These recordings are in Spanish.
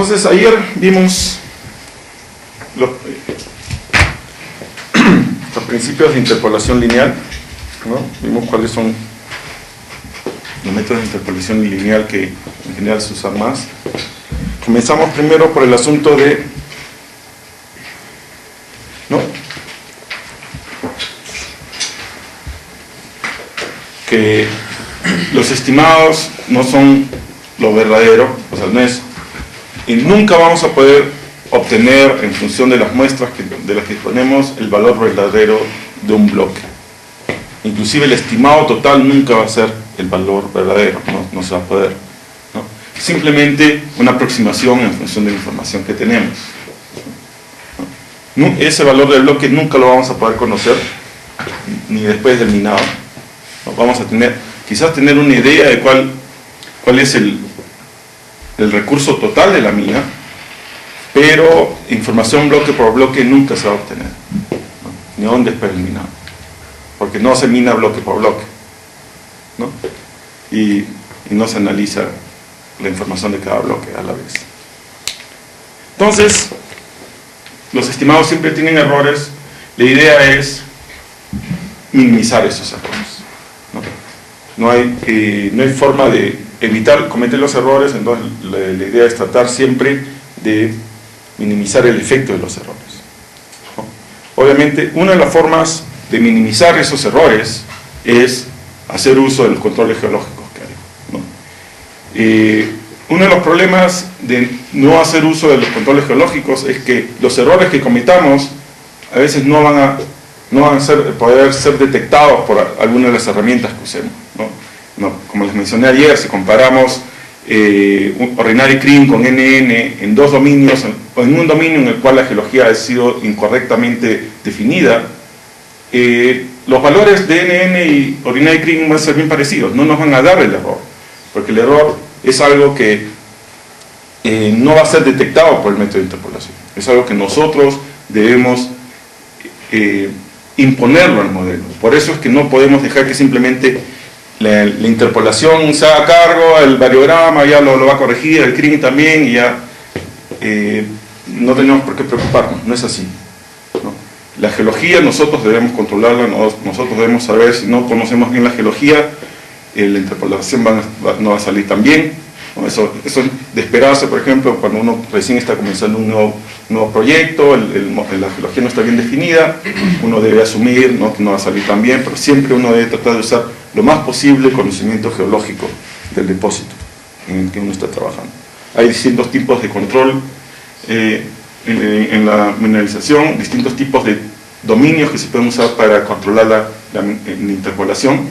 Entonces, ayer vimos los principios de interpolación lineal, ¿no? Vimos cuáles son los métodos de interpolación lineal que en general se usan más. Comenzamos primero por el asunto de, ¿no?, que los estimados no son lo verdadero, o sea, no es, y nunca vamos a poder obtener en función de las muestras de las que disponemos el valor verdadero de un bloque. Inclusive el estimado total nunca va a ser el valor verdadero, no se va a poder, ¿no? Simplemente una aproximación en función de la información que tenemos, ¿no? Ese valor del bloque nunca lo vamos a poder conocer, ni después del minado, ¿no? Vamos a quizás tener una idea de cuál es el recurso total de la mina, pero información bloque por bloque nunca se va a obtener, ¿no? Ni aún después del minado, porque no se mina bloque por bloque, ¿no? Y no se analiza la información de cada bloque a la vez. Entonces, los estimados siempre tienen errores. La idea es minimizar esos errores, ¿no? No hay forma de evitar cometer los errores, entonces la idea es tratar siempre de minimizar el efecto de los errores, ¿no? Obviamente, una de las formas de minimizar esos errores es hacer uso de los controles geológicos que hay, ¿no? Uno de los problemas de no hacer uso de los controles geológicos es que los errores que cometamos a veces no van a poder ser detectados por alguna de las herramientas que usemos, ¿no? Como les mencioné ayer, si comparamos Ordinary CRIM con NN en dos dominios, o en un dominio en el cual la geología ha sido incorrectamente definida, los valores de NN y Ordinary CRIM van a ser bien parecidos, no nos van a dar el error, porque el error es algo que no va a ser detectado por el método de interpolación, es algo que nosotros debemos imponerlo al modelo. Por eso es que no podemos dejar que simplemente la interpolación se haga cargo, el variograma ya lo va a corregir, el CRIM también, y ya no tenemos por qué preocuparnos, no es así, ¿no? La geología nosotros debemos controlarla, nosotros debemos saber. Si no conocemos bien la geología, la interpolación no va a salir tan bien, ¿no? Eso es de esperarse, por ejemplo, cuando uno recién está comenzando un nuevo proyecto, la geología no está bien definida, uno debe asumir, ¿no?, que no va a salir tan bien, pero siempre uno debe tratar de usar lo más posible el conocimiento geológico del depósito en el que uno está trabajando. Hay distintos tipos de control en la mineralización, distintos tipos de dominios que se pueden usar para controlar la interpolación.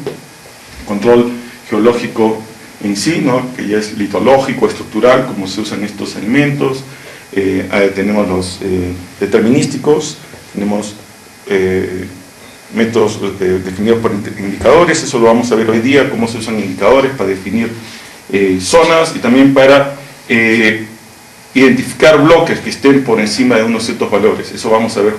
Control geológico en sí, ¿no?, que ya es litológico, estructural, como se usan estos elementos. Tenemos los determinísticos, tenemos métodos definidos por indicadores. Eso lo vamos a ver hoy día, cómo se usan indicadores para definir zonas y también para identificar bloques que estén por encima de unos ciertos valores. Eso vamos a ver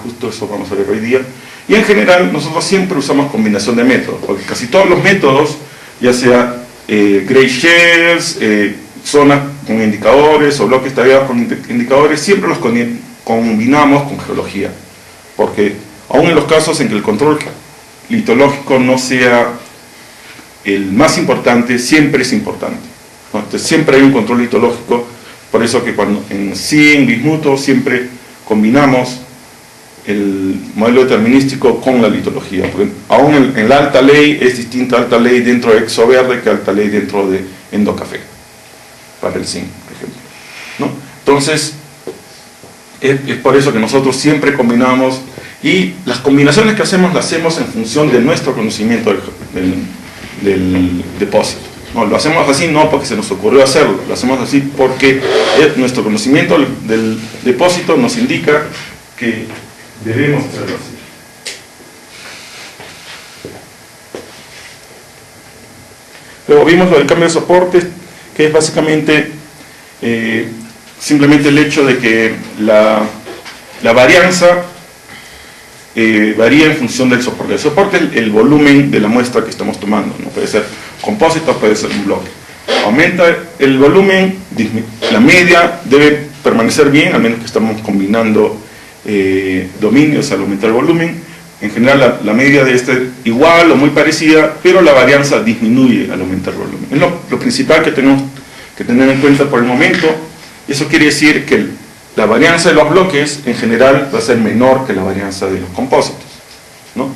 hoy día. Y en general nosotros siempre usamos combinación de métodos, porque casi todos los métodos, ya sea gray shells, zonas con indicadores o bloques tallados con indicadores, siempre los combinamos con geología, porque aún en los casos en que el control litológico no sea el más importante, siempre es importante, ¿no? Entonces siempre hay un control litológico. Por eso que cuando en bismuto siempre combinamos el modelo determinístico con la litología, porque aún en la alta ley es distinta alta ley dentro de ExoVerde que alta ley dentro de EndoCafé, para el zinc, por ejemplo, ¿no? Entonces, es por eso que nosotros siempre combinamos, y las combinaciones que hacemos las hacemos en función de nuestro conocimiento del depósito. No, lo hacemos así no porque se nos ocurrió hacerlo, lo hacemos así porque nuestro conocimiento del depósito nos indica que debemos hacerlo así. Luego vimos lo del cambio de soporte, que es básicamente simplemente el hecho de que la varianza varía en función del soporte. El soporte es el volumen de la muestra que estamos tomando, ¿no? Puede ser compósito, puede ser un bloque. Aumenta el volumen, la media debe permanecer bien, al menos que estamos combinando dominios al aumentar el volumen. En general la media debe estar igual o muy parecida, pero la varianza disminuye al aumentar el volumen. Es lo principal que tenemos que tener en cuenta por el momento. Eso quiere decir que la varianza de los bloques en general va a ser menor que la varianza de los compósitos, ¿no?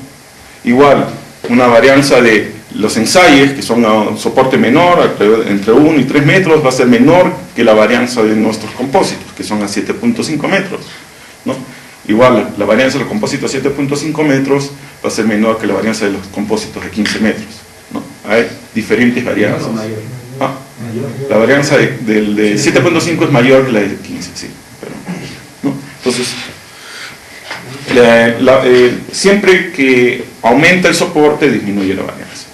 Igual, una varianza de los ensayos, que son a un soporte menor, entre 1 y 3 metros, va a ser menor que la varianza de nuestros compósitos, que son a 7.5 metros, ¿no? Igual, la varianza de los compósitos a 7.5 metros va a ser menor que la varianza de los compósitos de 15 metros, ¿no? Hay diferentes varianzas. ¿Ah? La varianza de 7.5 es mayor que la de 15, sí. Pero, ¿no? Entonces, siempre que aumenta el soporte, disminuye la varianza.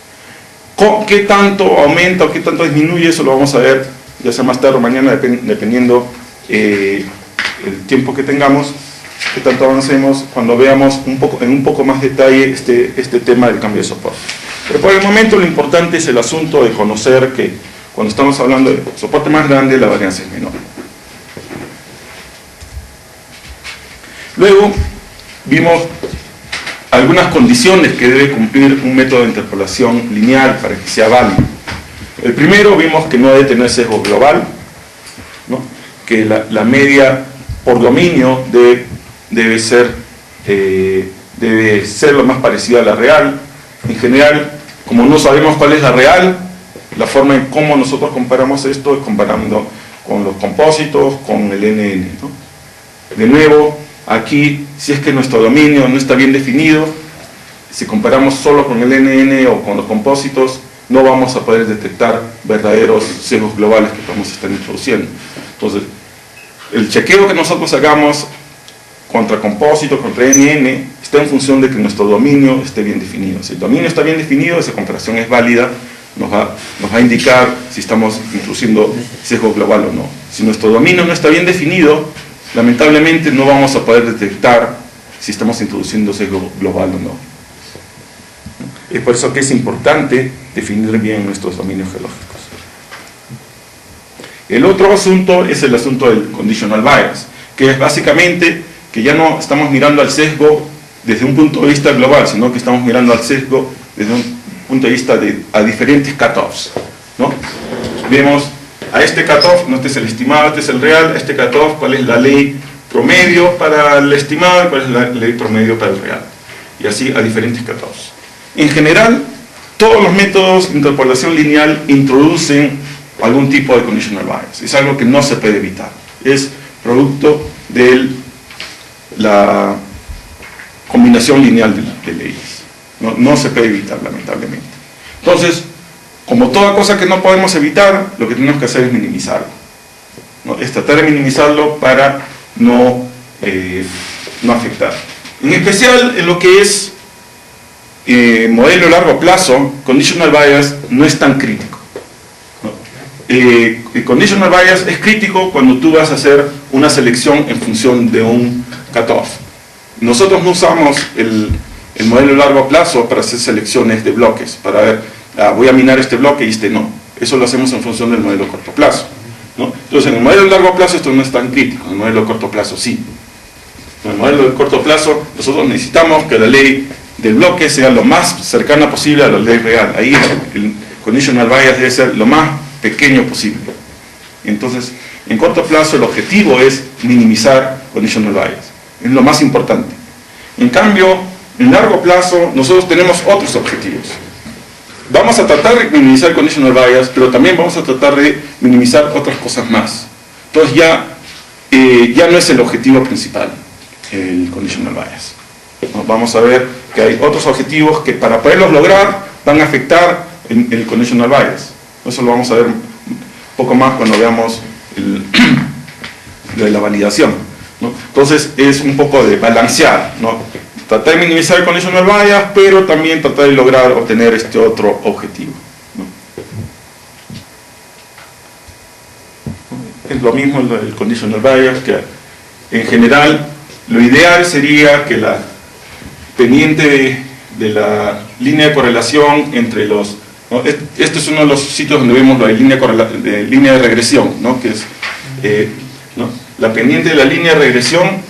¿Qué tanto aumenta o qué tanto disminuye? Eso lo vamos a ver ya sea más tarde o mañana, dependiendo el tiempo que tengamos, qué tanto avancemos, cuando veamos en un poco más detalle este tema del cambio de soporte. Pero por el momento lo importante es el asunto de conocer que cuando estamos hablando de soporte más grande, la varianza es menor. Luego vimos algunas condiciones que debe cumplir un método de interpolación lineal para que sea válido. El primero, vimos que no debe tener sesgo global, ¿no? Que la media por dominio debe ser lo más parecida a la real. En general, como no sabemos cuál es la real, la forma en cómo nosotros comparamos esto es comparando con los compósitos, con el NN, ¿no? De nuevo, aquí, si es que nuestro dominio no está bien definido, si comparamos solo con el NN o con los compósitos, no vamos a poder detectar verdaderos sesgos globales que podemos estar introduciendo. Entonces, el chequeo que nosotros hagamos contra compósito, contra NN, está en función de que nuestro dominio esté bien definido. Si el dominio está bien definido, esa comparación es válida, nos va a indicar si estamos introduciendo sesgo global o no. Si nuestro dominio no está bien definido, lamentablemente no vamos a poder detectar si estamos introduciendo sesgo global o no. Es por eso que es importante definir bien nuestros dominios geológicos. El otro asunto es el asunto del conditional bias, que es básicamente que ya no estamos mirando al sesgo desde un punto de vista global, sino que estamos mirando al sesgo desde un punto de vista a diferentes cutoffs, ¿no? Vemos a este cutoff, no, este es el estimado, este es el real, a este cutoff, cuál es la ley promedio para el estimado y cuál es la ley promedio para el real, y así a diferentes cutoffs. En general, todos los métodos de interpolación lineal introducen algún tipo de conditional bias. Es algo que no se puede evitar. Es producto de la combinación lineal de leyes. No se puede evitar, lamentablemente. Entonces, como toda cosa que no podemos evitar, lo que tenemos que hacer es minimizarlo, ¿no? Es tratar de minimizarlo para no afectar. En especial en lo que es modelo a largo plazo, conditional bias no es tan crítico, ¿no? El conditional bias es crítico cuando tú vas a hacer una selección en función de un cutoff. Nosotros no usamos el modelo a largo plazo para hacer selecciones de bloques, para ver, voy a minar este bloque y este no. Eso lo hacemos en función del modelo a corto plazo, ¿no? Entonces, en el modelo a largo plazo esto no es tan crítico, en el modelo a corto plazo sí. En el modelo de corto plazo nosotros necesitamos que la ley del bloque sea lo más cercana posible a la ley real. Ahí el conditional bias debe ser lo más pequeño posible. Entonces, en corto plazo el objetivo es minimizar conditional bias. Es lo más importante. En cambio, en largo plazo nosotros tenemos otros objetivos. Vamos a tratar de minimizar conditional bias, pero también vamos a tratar de minimizar otras cosas más. Entonces ya no es el objetivo principal, el conditional bias. Vamos a ver que hay otros objetivos que para poderlos lograr van a afectar el conditional bias. Eso lo vamos a ver un poco más cuando veamos lo de la validación, ¿no? Entonces es un poco de balancear, ¿no? Tratar de minimizar el conditional bias, pero también tratar de lograr obtener este otro objetivo, ¿no? Es lo mismo el conditional bias, que en general lo ideal sería que la pendiente de la línea de correlación entre los, ¿no? Este es uno de los sitios donde vemos la línea de regresión, ¿no? Que es, ¿no? la pendiente de la línea de regresión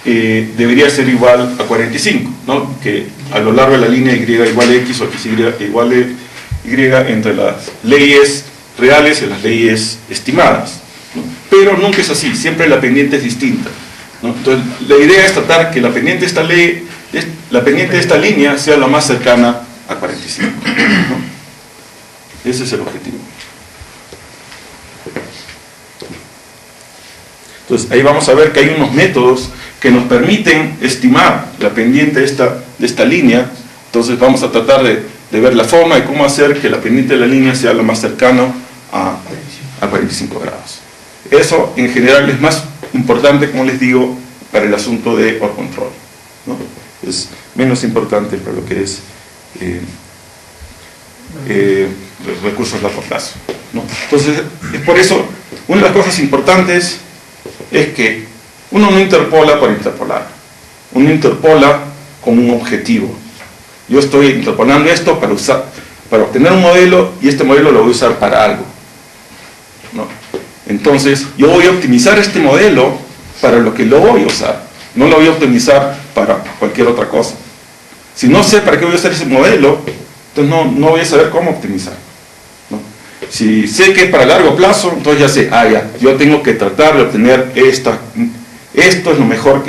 debería ser igual a 45, ¿no? Que a lo largo de la línea y igual a x o x igual a y entre las leyes reales y las leyes estimadas, ¿no? Pero nunca es así, siempre la pendiente es distinta, ¿no? Entonces la idea es tratar que la pendiente de esta línea sea lo más cercana a 45, ¿no? Ese es el objetivo. Entonces ahí vamos a ver que hay unos métodos que nos permiten estimar la pendiente de esta línea. Entonces vamos a tratar de ver la forma de cómo hacer que la pendiente de la línea sea lo más cercano a 45 grados. Eso en general es más importante, como les digo, para el asunto de Ore control, ¿no? Es menos importante para lo que es los recursos a largo plazo, ¿no? Entonces, es por eso, una de las cosas importantes es que uno no interpola por interpolar, uno interpola con un objetivo. Yo estoy interpolando esto para obtener un modelo, y este modelo lo voy a usar para algo, ¿no? Entonces, yo voy a optimizar este modelo para lo que lo voy a usar, no lo voy a optimizar para cualquier otra cosa. Si no sé para qué voy a usar ese modelo, entonces no voy a saber cómo optimizar, ¿no? Si sé que es para largo plazo, entonces ya sé, yo tengo que tratar de obtener esto es lo mejor,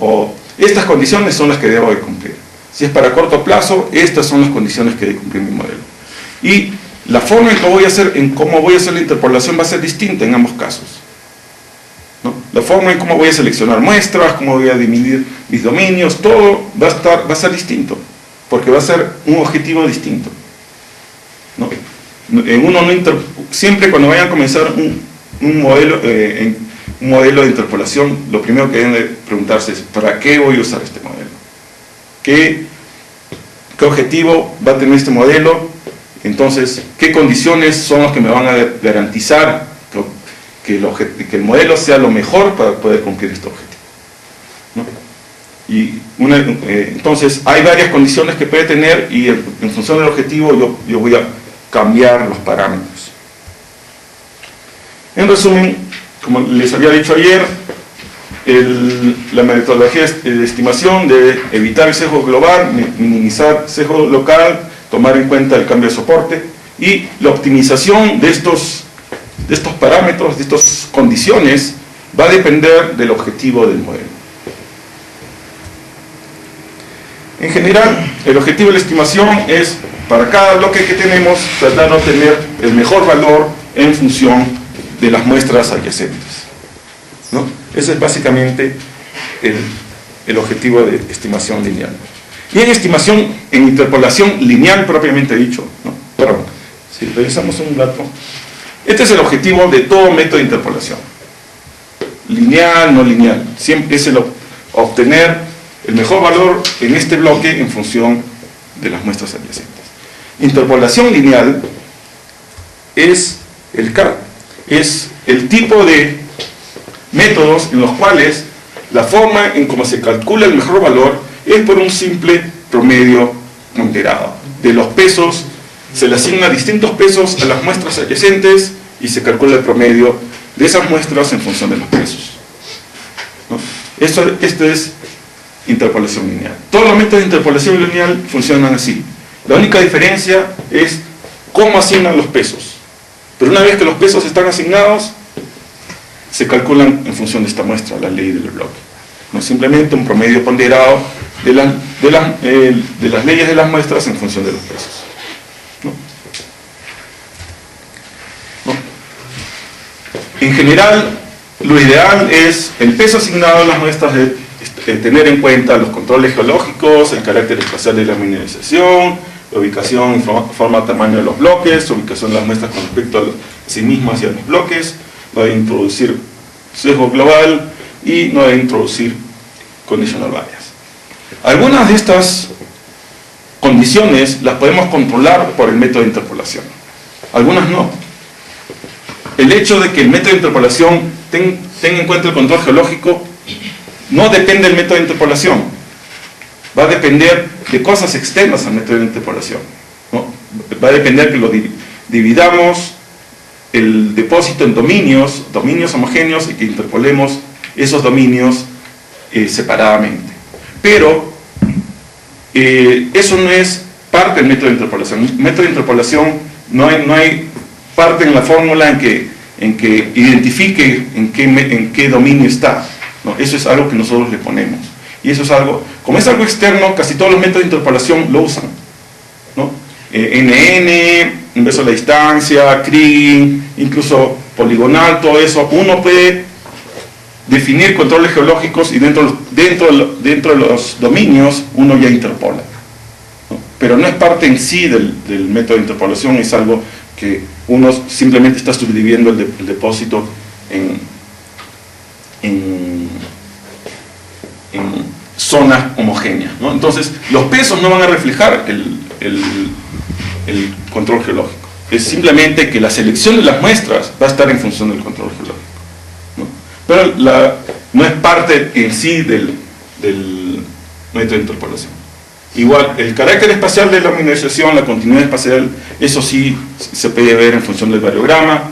o estas condiciones son las que debo de cumplir. Si es para corto plazo, estas son las condiciones que debe cumplir mi modelo. Y la forma en cómo voy a hacer la interpolación va a ser distinta en ambos casos, ¿no? La forma en cómo voy a seleccionar muestras, cómo voy a dividir mis dominios, todo va a ser distinto, porque va a ser un objetivo distinto, ¿no? Siempre cuando vayan a comenzar un modelo de interpolación, lo primero que deben de preguntarse es: ¿para qué voy a usar este modelo? ¿Qué objetivo va a tener este modelo? Entonces, ¿qué condiciones son las que me van a garantizar que el modelo sea lo mejor para poder cumplir este objetivo, ¿no? Y entonces, hay varias condiciones que puede tener, y en función del objetivo yo voy a cambiar los parámetros. En resumen, como les había dicho ayer, la metodología de estimación debe evitar el sesgo global, minimizar sesgo local, tomar en cuenta el cambio de soporte, y la optimización de estos parámetros, de estas condiciones, va a depender del objetivo del modelo. En general, el objetivo de la estimación es, para cada bloque que tenemos, tratar de obtener el mejor valor en función de las muestras adyacentes, ¿no? Ese es básicamente el objetivo de estimación lineal. Y en interpolación lineal propiamente dicho, ¿no? Perdón, si revisamos un dato, este es el objetivo de todo método de interpolación. Lineal, no lineal. Siempre es obtener el mejor valor en este bloque en función de las muestras adyacentes. Interpolación lineal es el tipo de métodos en los cuales la forma en cómo se calcula el mejor valor es por un simple promedio ponderado. De los pesos, se le asigna distintos pesos a las muestras adyacentes y se calcula el promedio de esas muestras en función de los pesos, ¿no? Esto es interpolación lineal. Todos los métodos de interpolación lineal funcionan así. La única diferencia es cómo asignan los pesos. Pero una vez que los pesos están asignados, se calculan en función de esta muestra, la ley del bloque. No es simplemente un promedio ponderado de las leyes de las muestras en función de los pesos, ¿no? En general, lo ideal es el peso asignado a las muestras, tener en cuenta los controles geológicos, el carácter espacial de la mineralización, la ubicación, forma, tamaño de los bloques, ubicación de las muestras con respecto a sí mismas y a los bloques. No debe introducir sesgo global y no debe introducir conditional bias. Algunas de estas condiciones las podemos controlar por el método de interpolación, algunas no. El hecho de que el método de interpolación tenga en cuenta el control geológico no depende del método de interpolación, va a depender de cosas externas al método de interpolación, ¿no? Va a depender que lo dividamos el depósito en dominios homogéneos y que interpolemos esos dominios separadamente. Pero eso no es parte del método de interpolación. El método de interpolación no hay parte en la fórmula en que identifique en qué dominio está. No, eso es algo que nosotros le ponemos. Y eso es algo, como es algo externo, casi todos los métodos de interpolación lo usan, ¿no? NN, inverso a la distancia, Kriging, incluso poligonal, todo eso. Uno puede definir controles geológicos y dentro de los dominios uno ya interpola, ¿no? Pero no es parte en sí del método de interpolación, es algo que uno simplemente está subdividiendo el depósito en zonas homogéneas, ¿no? Entonces, los pesos no van a reflejar el control geológico. Es simplemente que la selección de las muestras va a estar en función del control geológico, ¿no? Pero no es parte en sí del método de interpolación. Igual, el carácter espacial de la mineralización, la continuidad espacial, eso sí se puede ver en función del variograma,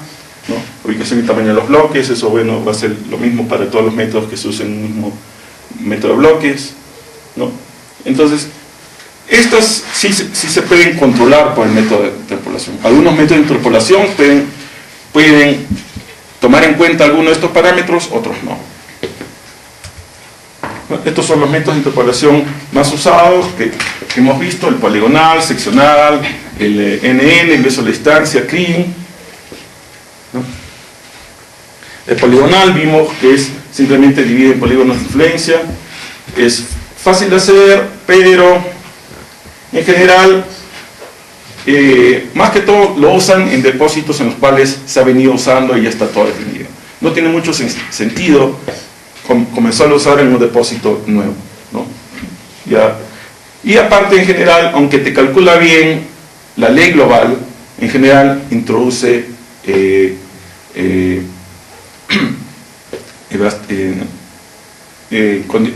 ¿no? Ubicación y tamaño de los bloques, eso bueno, va a ser lo mismo para todos los métodos que se usen en el mismo método de bloques, ¿no? Entonces, estas sí se pueden controlar por el método de interpolación. Algunos métodos de interpolación pueden tomar en cuenta algunos de estos parámetros, otros no. Estos son los métodos de interpolación más usados que hemos visto: el poligonal, seccional, el NN, inverso a la distancia, Kriging, ¿no? El poligonal vimos que es simplemente divide en polígonos de influencia. Es fácil de hacer, pero en general, más que todo lo usan en depósitos en los cuales se ha venido usando y ya está todo definido. No tiene mucho sentido comenzar a usar en un depósito nuevo, ¿no? Ya. Y aparte, en general, aunque te calcula bien la ley global, en general introduce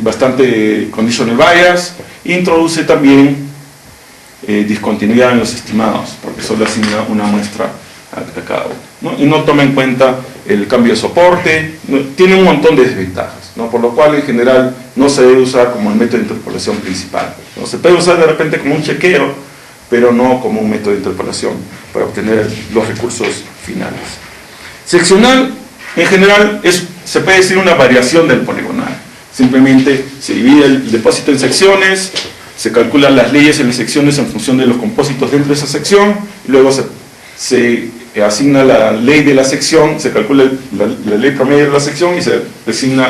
bastante conditional bias, introduce también discontinuidad en los estimados, porque solo asigna una muestra a cada uno, ¿no? Y no toma en cuenta el cambio de soporte, ¿no? Tiene un montón de desventajas, ¿no? Por lo cual en general no se debe usar como el método de interpolación principal, ¿no? Se puede usar de repente como un chequeo, pero no como un método de interpolación para obtener los recursos finales. Seccional, en general, se puede decir una variación del poligonal. Simplemente se divide el depósito en secciones, se calculan las leyes en las secciones en función de los compósitos dentro de esa sección, y luego se asigna la ley de la sección, se calcula la ley promedio de la sección y se asigna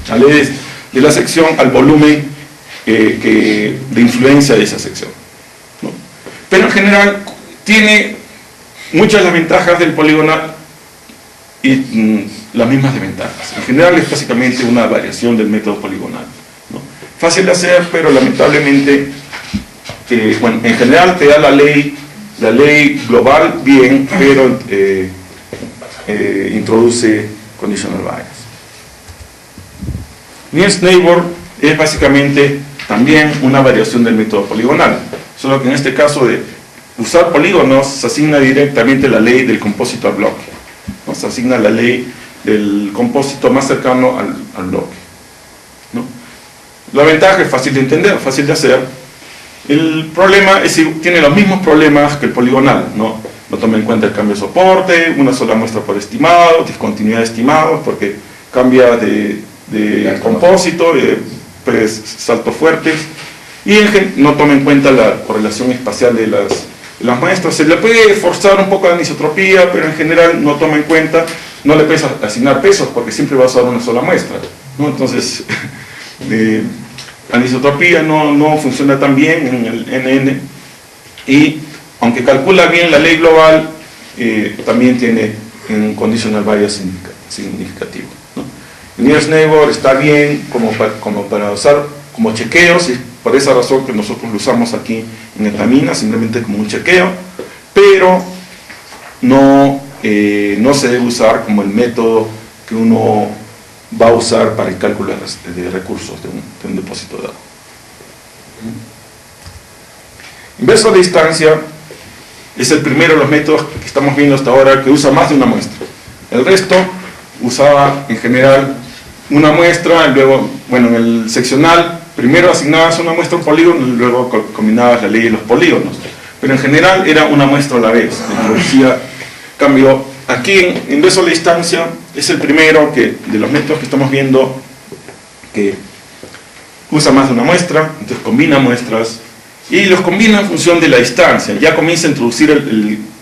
la ley de la sección al volumen de influencia de esa sección, ¿no? Pero en general tiene muchas de las ventajas del poligonal y las mismas desventajas. En general es básicamente una variación del método poligonal, ¿no? Fácil de hacer, pero lamentablemente, bueno, en general te da la ley global bien, pero introduce conditional bias. Nearest neighbor es básicamente también una variación del método poligonal, solo que en este caso de usar polígonos se asigna directamente la ley del compósito al bloque, ¿no? Se asigna la ley del compósito más cercano al bloque, ¿no? La ventaja es fácil de entender, fácil de hacer. El problema es que tiene los mismos problemas que el poligonal, ¿no? No toma en cuenta el cambio de soporte, una sola muestra por estimado, discontinuidad de estimados, porque cambia de compósito, pues, saltos fuertes, y no toma en cuenta la correlación espacial de las muestras. Se le puede forzar un poco la anisotropía, pero en general no toma en cuenta, no le puedes asignar pesos, porque siempre vas a usar una sola muestra, ¿no? Entonces, anisotropía no funciona tan bien en el NN, y aunque calcula bien la ley global, también tiene un conditional bias significativo, ¿no? El nearest neighbor está bien como para usar como chequeos, y por esa razón que nosotros lo usamos aquí en Etamina, simplemente como un chequeo, pero no se debe usar como el método que uno va a usar para el cálculo de recursos de un depósito de agua. Inverso a la distancia es el primero de los métodos que estamos viendo hasta ahora que usa más de una muestra. El resto usaba en general una muestra, y luego, bueno, en el seccional, primero asignabas una muestra a un polígono y luego combinabas la ley de los polígonos. Pero en general era una muestra a la vez. Cambio, aquí en inverso a la distancia es el primero de los métodos que estamos viendo que usa más de una muestra, entonces combina muestras y los combina en función de la distancia. Ya comienza a introducir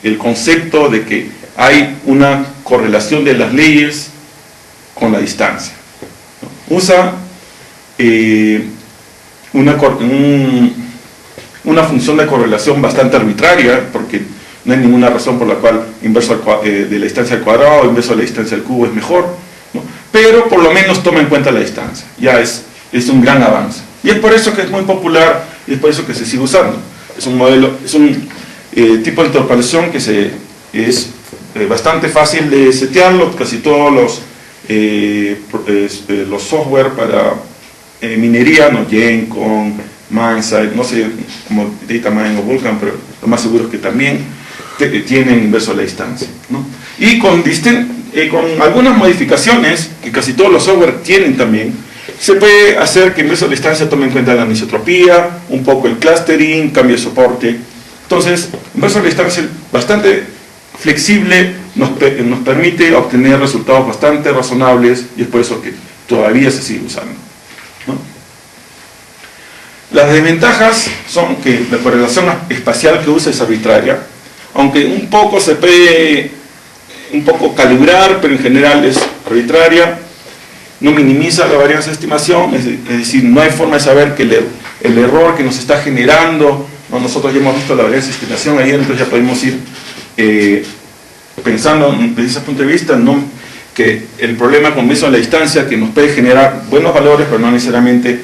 el concepto de que hay una correlación de las leyes con la distancia. Usa una función de correlación bastante arbitraria, porque no hay ninguna razón por la cual inverso de la distancia al cuadrado o inverso de la distancia al cubo es mejor, ¿no? Pero por lo menos toma en cuenta la distancia. Ya es un gran avance. Y es por eso que es muy popular y es por eso que se sigue usando. Es un modelo, es un tipo de interpolación que es bastante fácil de setearlo. Casi todos los software para minería, ¿no? Gencon, Mindsight, no sé, como DataMine o Vulkan, pero lo más seguro es que también tienen inverso a la distancia, ¿no? Y con algunas modificaciones, que casi todos los software tienen también, se puede hacer que inverso a la distancia tome en cuenta la anisotropía, un poco el clustering, cambio de soporte. Entonces, inverso a la distancia es bastante flexible, nos permite obtener resultados bastante razonables y es por eso que todavía se sigue usando, ¿no? Las desventajas son que la correlación espacial que usa es arbitraria, aunque un poco se puede calibrar, pero en general es arbitraria, no minimiza la varianza de estimación, es decir, no hay forma de saber que el error que nos está generando, ¿no? Nosotros ya hemos visto la varianza de estimación ayer, entonces ya podemos ir pensando desde ese punto de vista, ¿no? Que el problema con inverso a la distancia que nos puede generar buenos valores, pero no necesariamente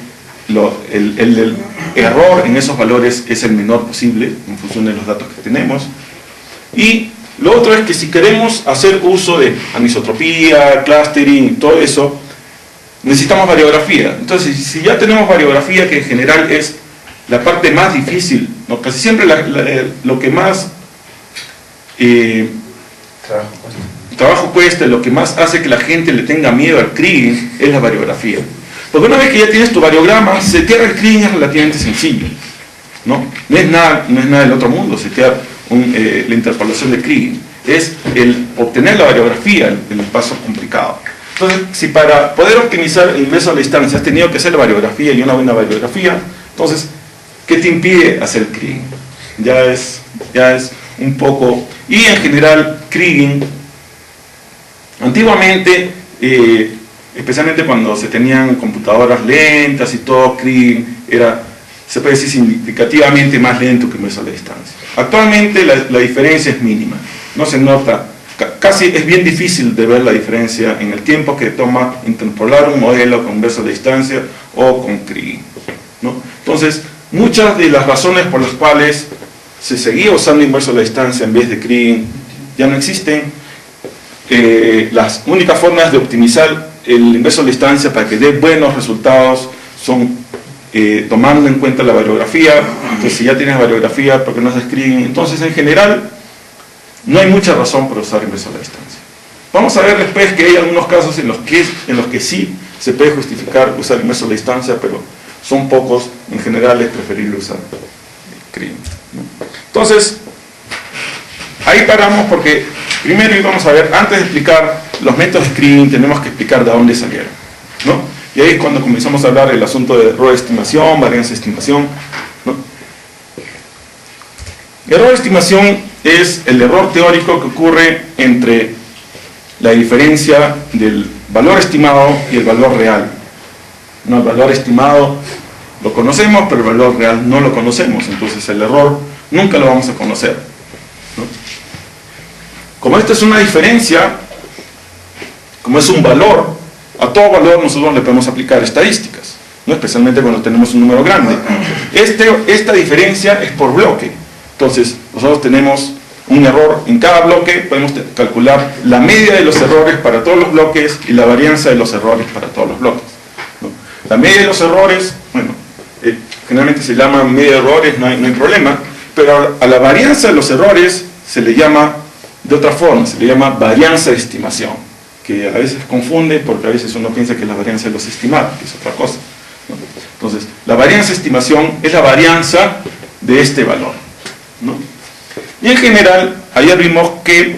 el error en esos valores es el menor posible en función de los datos que tenemos. Y lo otro es que si queremos hacer uso de anisotropía, clustering y todo eso, necesitamos variografía. Entonces, si ya tenemos variografía, que en general es la parte más difícil, ¿no? Casi siempre lo que más trabajo cuesta, lo que más hace que la gente le tenga miedo al kriging es la variografía. Porque una vez que ya tienes tu variograma, setear el kriging es relativamente sencillo, ¿no? No es nada del otro mundo setear la interpolación de kriging. Es el obtener la variografía el paso complicado. Entonces, si para poder optimizar el inverso a la distancia has tenido que hacer la variografía y una buena variografía, entonces, ¿qué te impide hacer kriging? Ya es un poco... Y en general, kriging, antiguamente, especialmente cuando se tenían computadoras lentas y todo, kriging se puede decir significativamente más lento que inverso a la distancia. Actualmente la diferencia es mínima, no se nota, casi es bien difícil de ver la diferencia en el tiempo que toma interpolar un modelo con inverso a la distancia o con kriging, ¿no? Entonces, muchas de las razones por las cuales se seguía usando inverso a la distancia en vez de kriging ya no existen. Las únicas formas de optimizar el inverso a la distancia para que dé buenos resultados son tomando en cuenta la variografía. Entonces, si ya tienes variografía, ¿por qué no haces kriging? Entonces, en general, no hay mucha razón para usar inverso a la distancia. Vamos a ver después que hay algunos casos en los que sí se puede justificar usar inverso a la distancia, pero son pocos. En general es preferible usar kriging, ¿no? Entonces, ahí paramos porque primero vamos a ver, antes de explicar los métodos de kriging, tenemos que explicar de dónde salieron, ¿no? Y ahí es cuando comenzamos a hablar del asunto de error de estimación, varianza de estimación, ¿no? Error de estimación es el error teórico que ocurre entre la diferencia del valor estimado y el valor real, ¿no? El valor estimado lo conocemos, pero el valor real no lo conocemos, entonces el error nunca lo vamos a conocer, ¿no? Como esta es una diferencia, como es un valor, a todo valor nosotros le podemos aplicar estadísticas, ¿no? Especialmente cuando tenemos un número grande. Esta diferencia es por bloque, entonces nosotros tenemos un error en cada bloque, podemos calcular la media de los errores para todos los bloques y la varianza de los errores para todos los bloques, ¿no? La media de los errores, bueno, generalmente se llama media de errores, no hay problema, pero a la varianza de los errores se le llama de otra forma, se le llama varianza de estimación, que a veces confunde porque a veces uno piensa que es la varianza de los estimados, que es otra cosa, ¿no? Entonces, la varianza de estimación es la varianza de este valor, ¿no? Y en general, ayer vimos que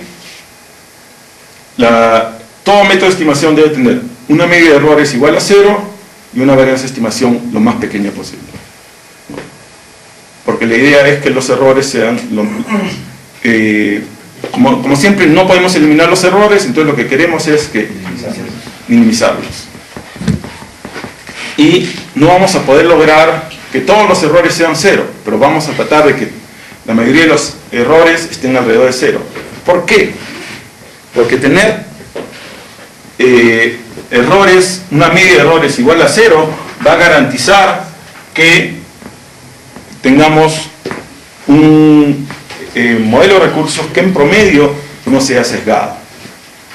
todo método de estimación debe tener una media de errores igual a 0 y una varianza de estimación lo más pequeña posible, ¿no? Porque la idea es que los errores sean como siempre no podemos eliminar los errores, entonces lo que queremos es que minimizarlos. Y no vamos a poder lograr que todos los errores sean 0, pero vamos a tratar de que la mayoría de los errores estén alrededor de 0. ¿Por qué? Porque tener errores, una media de errores igual a 0, va a garantizar que tengamos un modelo de recursos que en promedio no sea sesgado,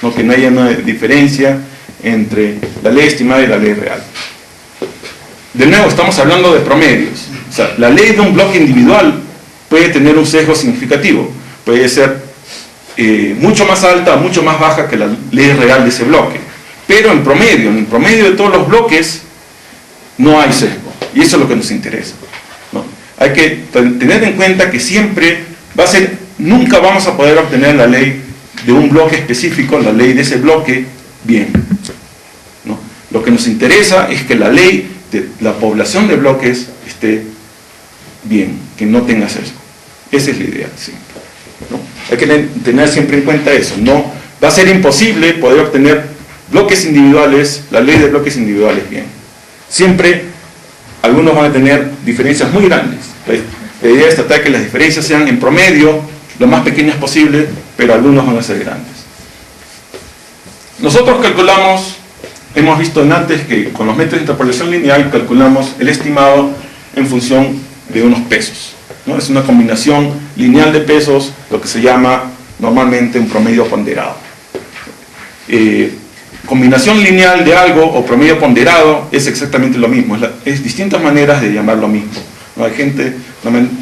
¿no? Que no haya una diferencia entre la ley estimada y la ley real. De nuevo, estamos hablando de promedios. O sea, la ley de un bloque individual puede tener un sesgo significativo, puede ser mucho más alta o mucho más baja que la ley real de ese bloque, pero en promedio de todos los bloques no hay sesgo, y eso es lo que nos interesa, ¿no? Hay que tener en cuenta que siempre nunca vamos a poder obtener la ley de un bloque específico, la ley de ese bloque, bien, ¿no? Lo que nos interesa es que la ley de la población de bloques esté bien, que no tenga sesgo. Esa es la idea, sí, ¿no? Hay que tener siempre en cuenta eso. No va a ser imposible poder obtener bloques individuales, la ley de bloques individuales bien. Siempre algunos van a tener diferencias muy grandes. La idea es tratar que las diferencias sean en promedio lo más pequeñas posible, pero algunos van a ser grandes. Nosotros calculamos, hemos visto antes que con los métodos de interpolación lineal calculamos el estimado en función de unos pesos, ¿no? Es una combinación lineal de pesos, lo que se llama normalmente un promedio ponderado. Combinación lineal de algo o promedio ponderado es exactamente lo mismo, es distintas maneras de llamar lo mismo, ¿no? Hay gente,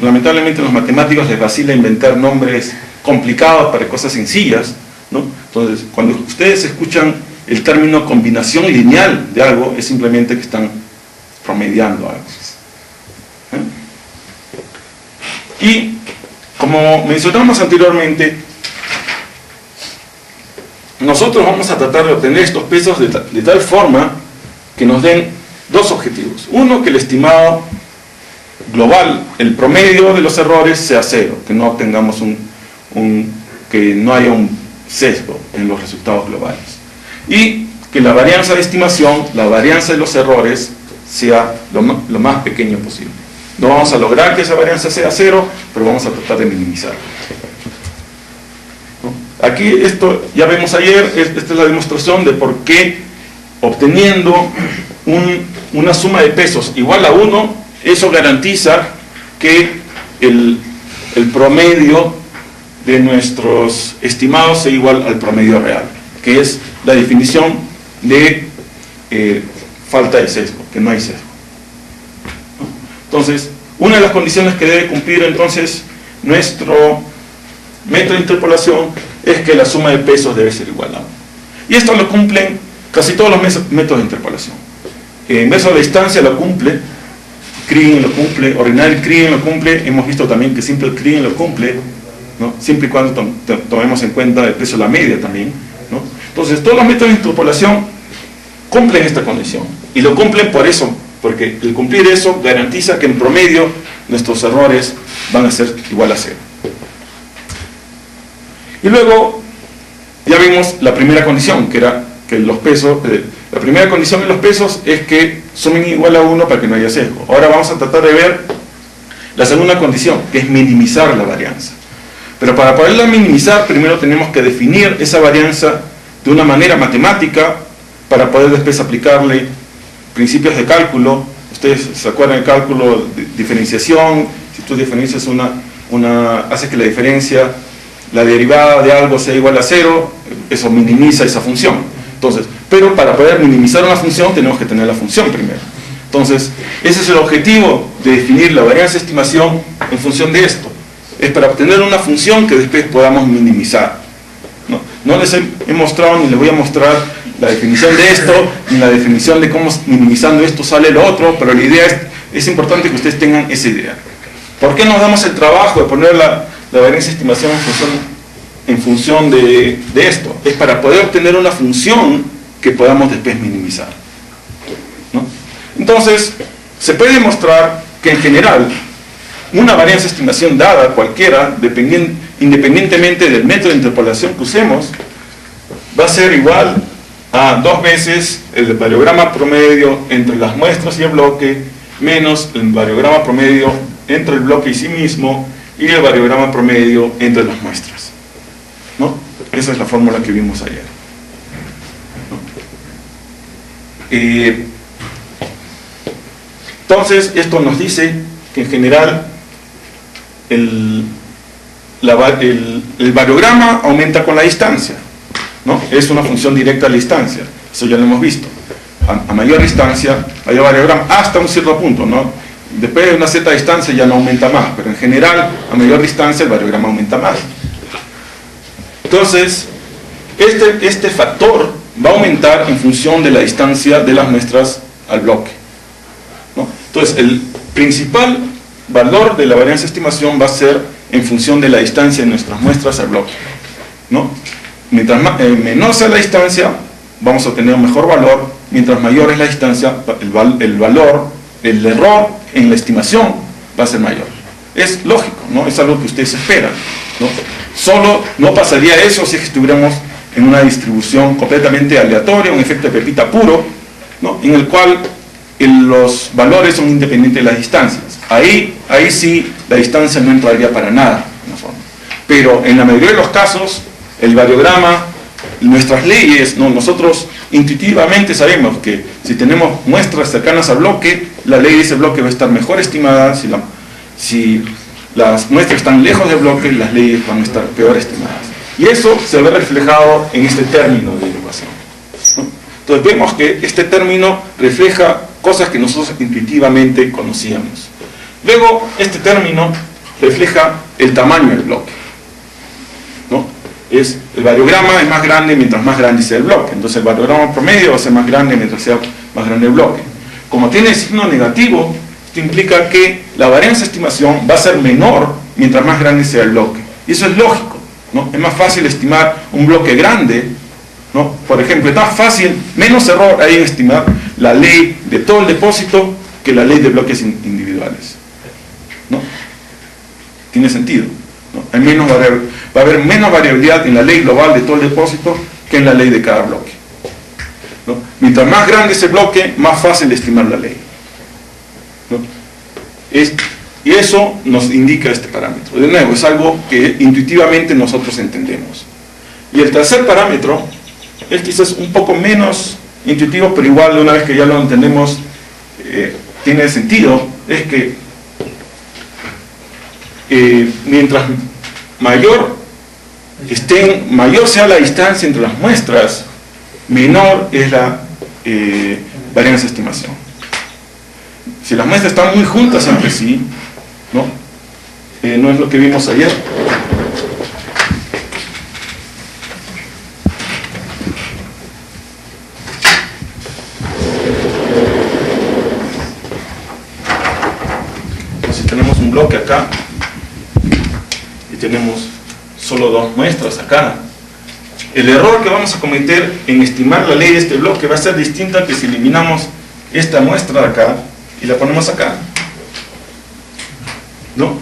lamentablemente a los matemáticos les vacila inventar nombres complicados para cosas sencillas, ¿no? Entonces, cuando ustedes escuchan el término combinación lineal de algo, es simplemente que están promediando algo. Y, como mencionamos anteriormente, nosotros vamos a tratar de obtener estos pesos de tal forma que nos den dos objetivos. Uno, que el estimado global, el promedio de los errores sea 0, que no obtengamos que no haya un sesgo en los resultados globales. Y que la varianza de estimación, la varianza de los errores, sea lo más pequeño posible. No vamos a lograr que esa varianza sea 0, pero vamos a tratar de minimizarla. Aquí, esto ya vemos ayer, esta es la demostración de por qué obteniendo una suma de pesos igual a 1, eso garantiza que el promedio de nuestros estimados sea igual al promedio real, que es la definición de falta de sesgo, que no hay sesgo. Entonces, una de las condiciones que debe cumplir entonces nuestro método de interpolación es que la suma de pesos debe ser igual a 1. Y esto lo cumplen casi todos los métodos de interpolación. Método de distancia lo cumple, Kriging lo cumple, ordinal Kriging lo cumple, hemos visto también que simple Kriging lo cumple, ¿no? Siempre y cuando tomemos en cuenta el peso de la media también, ¿no? Entonces, todos los métodos de interpolación cumplen esta condición, y lo cumplen por eso, porque el cumplir eso garantiza que en promedio nuestros errores van a ser igual a 0. Y luego ya vimos la primera condición, que era que los pesos, la primera condición de los pesos es que sumen igual a 1 para que no haya sesgo. Ahora vamos a tratar de ver la segunda condición, que es minimizar la varianza. Pero para poderla minimizar, primero tenemos que definir esa varianza de una manera matemática para poder después aplicarle principios de cálculo. Ustedes se acuerdan del cálculo de diferenciación. Si tú diferencias haces que la diferencia, la derivada de algo sea igual a 0, eso minimiza esa función. Entonces, pero para poder minimizar una función tenemos que tener la función primero. Entonces, ese es el objetivo de definir la varianza de estimación en función de esto. Es para obtener una función que después podamos minimizar. No les he mostrado ni les voy a mostrar la definición de esto, ni la definición de cómo minimizando esto sale lo otro, pero la idea es importante que ustedes tengan esa idea. ¿Por qué nos damos el trabajo de poner la varianza de estimación en función de esto? Es para poder obtener una función que podamos después minimizar, ¿no? Entonces, se puede demostrar que en general una varianza de estimación dada cualquiera, independientemente del método de interpolación que usemos, va a ser igual a 2 veces el variograma promedio entre las muestras y el bloque, menos el variograma promedio entre el bloque y sí mismo, y el variograma promedio entre las muestras, ¿no? Esa es la fórmula que vimos ayer, ¿no? Entonces, esto nos dice que en general el variograma aumenta con la distancia, ¿no? Es una función directa a la distancia, eso ya lo hemos visto. A mayor distancia, mayor variograma, hasta un cierto punto, ¿no? Después de una cierta distancia ya no aumenta más, pero en general, a mayor distancia el variograma aumenta más. Entonces, este factor va a aumentar en función de la distancia de las muestras al bloque, ¿no? Entonces, el principal valor de la varianza de estimación va a ser en función de la distancia de nuestras muestras al bloque, ¿no? Mientras menor sea la distancia, vamos a obtener un mejor valor. Mientras mayor es la distancia, el error en la estimación va a ser mayor. Es lógico, ¿no? Es algo que ustedes esperan, ¿no? Solo no pasaría eso si estuviéramos en una distribución completamente aleatoria, un efecto de pepita puro, ¿no? En el cual los valores son independientes de las distancias. Ahí sí la distancia no entraría para nada en la forma. Pero en la mayoría de los casos, el variograma, nuestras leyes, ¿no? Nosotros intuitivamente sabemos que si tenemos muestras cercanas al bloque, la ley de ese bloque va a estar mejor estimada. Si las muestras están lejos del bloque, las leyes van a estar peor estimadas. Y eso se ve reflejado en este término de ecuación, ¿no? Entonces vemos que este término refleja cosas que nosotros intuitivamente conocíamos. Luego, este término refleja el tamaño del bloque, ¿no? El variograma es más grande mientras más grande sea el bloque. Entonces el variograma promedio va a ser más grande mientras sea más grande el bloque. Como tiene signo negativo, esto implica que la varianza de estimación va a ser menor mientras más grande sea el bloque. Y eso es lógico, ¿no? Es más fácil estimar un bloque grande, ¿no? Por ejemplo, es más fácil, menos error hay en estimar la ley de todo el depósito que la ley de bloques individuales, ¿no? Tiene sentido, ¿no? Va a haber menos variabilidad en la ley global de todo el depósito que en la ley de cada bloque, ¿no? Mientras más grande ese bloque, más fácil de estimar la ley, ¿no? Y eso nos indica este parámetro. De nuevo, es algo que intuitivamente nosotros entendemos. Y el tercer parámetro es quizás un poco menos intuitivo, pero igual una vez que ya lo entendemos, tiene sentido. Es que mientras mayor sea la distancia entre las muestras, menor es la varianza de estimación. Si las muestras están muy juntas entre sí, ¿no? No es lo que vimos ayer. Si tenemos un bloque acá y tenemos solo 2 muestras acá, el error que vamos a cometer en estimar la ley de este bloque va a ser distinta que si eliminamos esta muestra de acá y la ponemos acá, ¿no?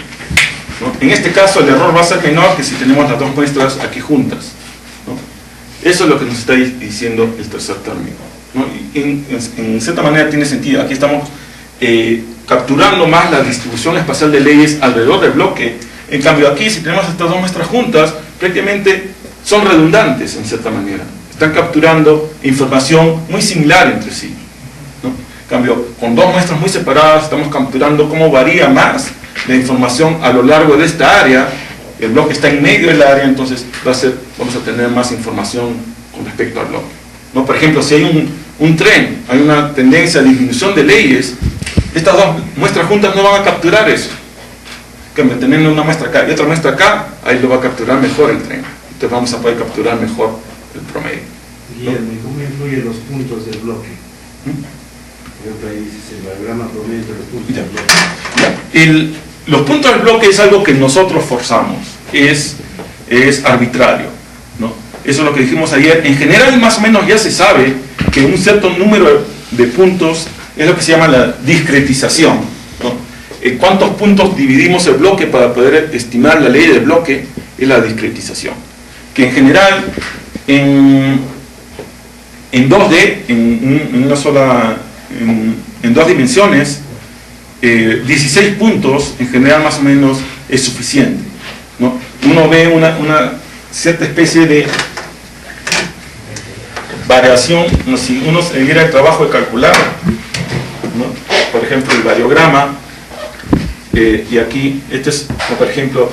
En este caso el error va a ser menor que si tenemos las 2 muestras aquí juntas, ¿no? Eso es lo que nos está diciendo el tercer término, ¿no? Y en cierta manera tiene sentido. Aquí estamos capturando más la distribución espacial de leyes alrededor del bloque. En cambio aquí, si tenemos estas 2 muestras juntas, prácticamente son redundantes en cierta manera. Están capturando información muy similar entre sí, ¿no? En cambio, con 2 muestras muy separadas, estamos capturando cómo varía más la información a lo largo de esta área. El bloque está en medio del área, entonces vamos a tener más información con respecto al bloque, ¿no? Por ejemplo, si hay un tren, hay una tendencia a disminución de leyes, estas 2 muestras juntas no van a capturar eso. En cambio, teniendo una muestra acá y otra muestra acá, ahí lo va a capturar mejor el tren. entonces vamos a poder capturar mejor el promedio. Guillermo, ¿y cómo influyen los puntos del bloque? Por ejemplo, ahí dices el diagrama promedio de los puntos del bloque. Los puntos del bloque es algo que nosotros forzamos, es arbitrario, ¿no? Eso es lo que dijimos ayer. En general, más o menos ya se sabe que un cierto número de puntos es lo que se llama la discretización, ¿no? ¿Cuántos puntos dividimos el bloque para poder estimar la ley del bloque? Es la discretización. Que en general, en 2D, en dos dimensiones, 16 puntos en general más o menos es suficiente, ¿no? Uno ve una cierta especie de variación, ¿no? Si uno se diera el trabajo de calcular, ¿no? Por ejemplo el variograma, y aquí este es, por ejemplo,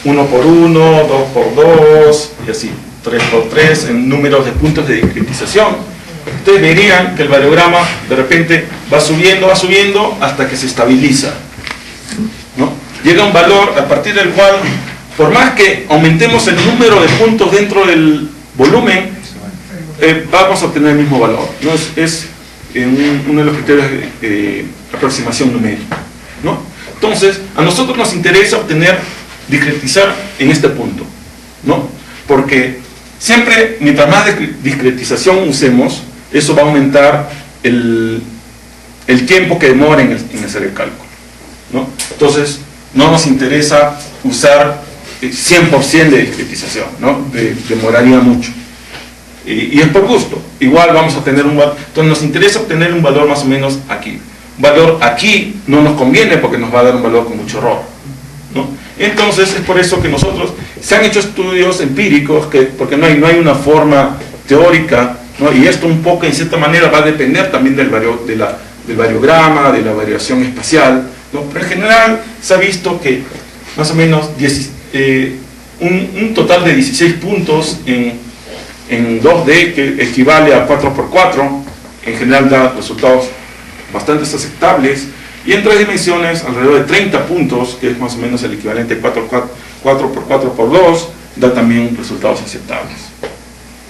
1 por 1, 2 por 2 y así, 3 por 3 en números de puntos de discretización. Ustedes verían que el variograma de repente va subiendo hasta que se estabiliza, ¿no? Llega un valor a partir del cual, por más que aumentemos el número de puntos dentro del volumen, vamos a obtener el mismo valor, ¿no? Es uno de los criterios de aproximación numérica, ¿no? Entonces, a nosotros nos interesa discretizar en este punto, ¿no? Porque siempre, mientras más discretización usemos, eso va a aumentar el tiempo que demora en hacer el cálculo, ¿no? Entonces, no nos interesa usar 100% de discretización, ¿no? Demoraría mucho. Y es por gusto. Igual vamos a tener un valor. Entonces, nos interesa obtener un valor más o menos aquí. Un valor aquí no nos conviene porque nos va a dar un valor con mucho error, ¿no? Entonces, es por eso que se han hecho estudios empíricos, porque no hay una forma teórica, ¿no? Y esto un poco, en cierta manera, va a depender también del variograma, de la variación espacial, ¿no? Pero en general se ha visto que más o menos un total de 16 puntos en 2D, que equivale a 4×4, en general da resultados bastante aceptables, y en 3 dimensiones alrededor de 30 puntos, que es más o menos el equivalente 4×4×2, da también resultados aceptables,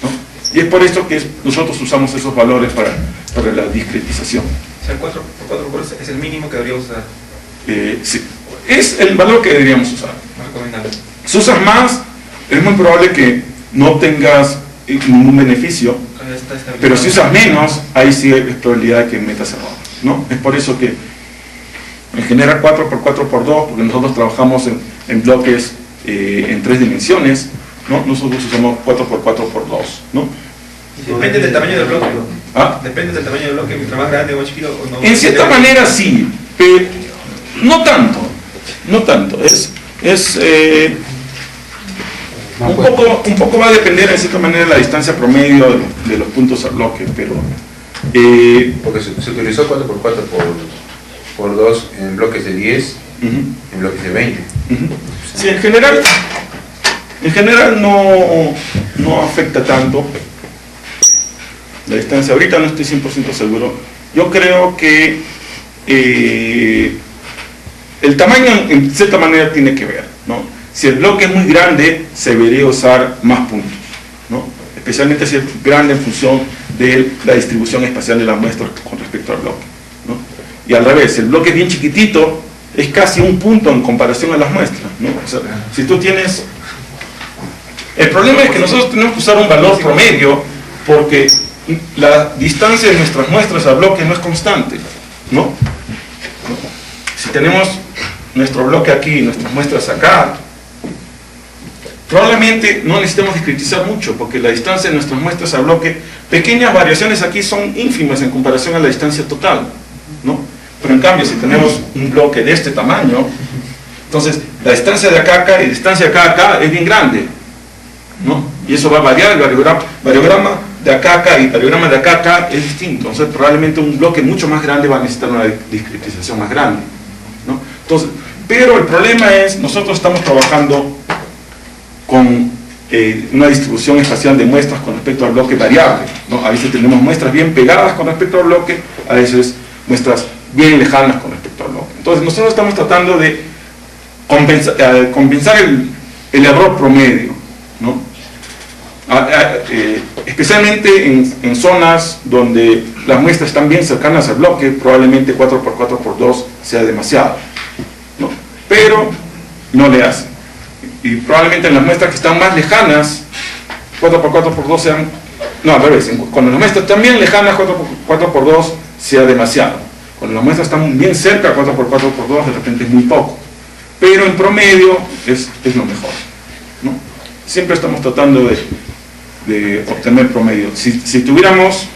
¿no? Y es por esto que nosotros usamos esos valores para la discretización. O sea, el 4×4 es el mínimo que deberíamos usar. Sí, es el valor que deberíamos usar. No recomendable. Si usas más, es muy probable que no tengas ningún beneficio, pero si usas menos, ahí sí hay probabilidad de que metas error, ¿no? Es por eso que en general 4×4×2, porque nosotros trabajamos en bloques en 3 dimensiones, ¿no? Nosotros usamos 4×4×2, ¿no? Depende del tamaño del bloque. ¿Ah? Depende del tamaño del bloque, mientras más grande o más chiquito. O no, en cierta manera sí, pero no tanto. Un poco va a depender en cierta manera de la distancia promedio de los puntos al bloque, pero porque se utilizó 4×4×2 en bloques de 10, en bloques de 20. Sí, en general no afecta tanto la distancia. Ahorita no estoy 100% seguro. Yo creo que el tamaño en cierta manera tiene que ver, ¿no? Si el bloque es muy grande, se debería usar más puntos, ¿no? Especialmente si es grande en función de la distribución espacial de las muestras con respecto al bloque, ¿no? Y al revés, si el bloque es bien chiquitito, es casi un punto en comparación a las muestras, ¿no? O sea, si tú tienes... El problema es que nosotros tenemos que usar un valor promedio porque la distancia de nuestras muestras al bloque no es constante, ¿no? Si tenemos nuestro bloque aquí y nuestras muestras acá, probablemente no necesitemos discretizar mucho porque la distancia de nuestras muestras al bloque, pequeñas variaciones aquí son ínfimas en comparación a la distancia total, ¿no? Pero en cambio, si tenemos un bloque de este tamaño, entonces la distancia de acá a acá y la distancia de acá a acá es bien grande, ¿no? Y eso va a variar. El variograma de acá a acá y el variograma de acá a acá es distinto. Entonces probablemente un bloque mucho más grande va a necesitar una discretización más grande, ¿no? Entonces, pero el problema es, nosotros estamos trabajando con una distribución espacial de muestras con respecto al bloque variable, ¿no? A veces tenemos muestras bien pegadas con respecto al bloque, a veces muestras bien lejanas con respecto al bloque. Entonces nosotros estamos tratando de compensar el error promedio, ¿no? especialmente en zonas donde las muestras están bien cercanas al bloque, probablemente 4x4x2 sea demasiado, ¿no? Pero no le hacen. Y probablemente en las muestras que están más lejanas, 4x4x2 sean, no, al revés, cuando las muestras están bien lejanas, 4x2 sea demasiado. Cuando las muestras están bien cerca, 4x4x2 de repente es muy poco. Pero en promedio es lo mejor, ¿no? Siempre estamos tratando de obtener promedio. Si tuviéramos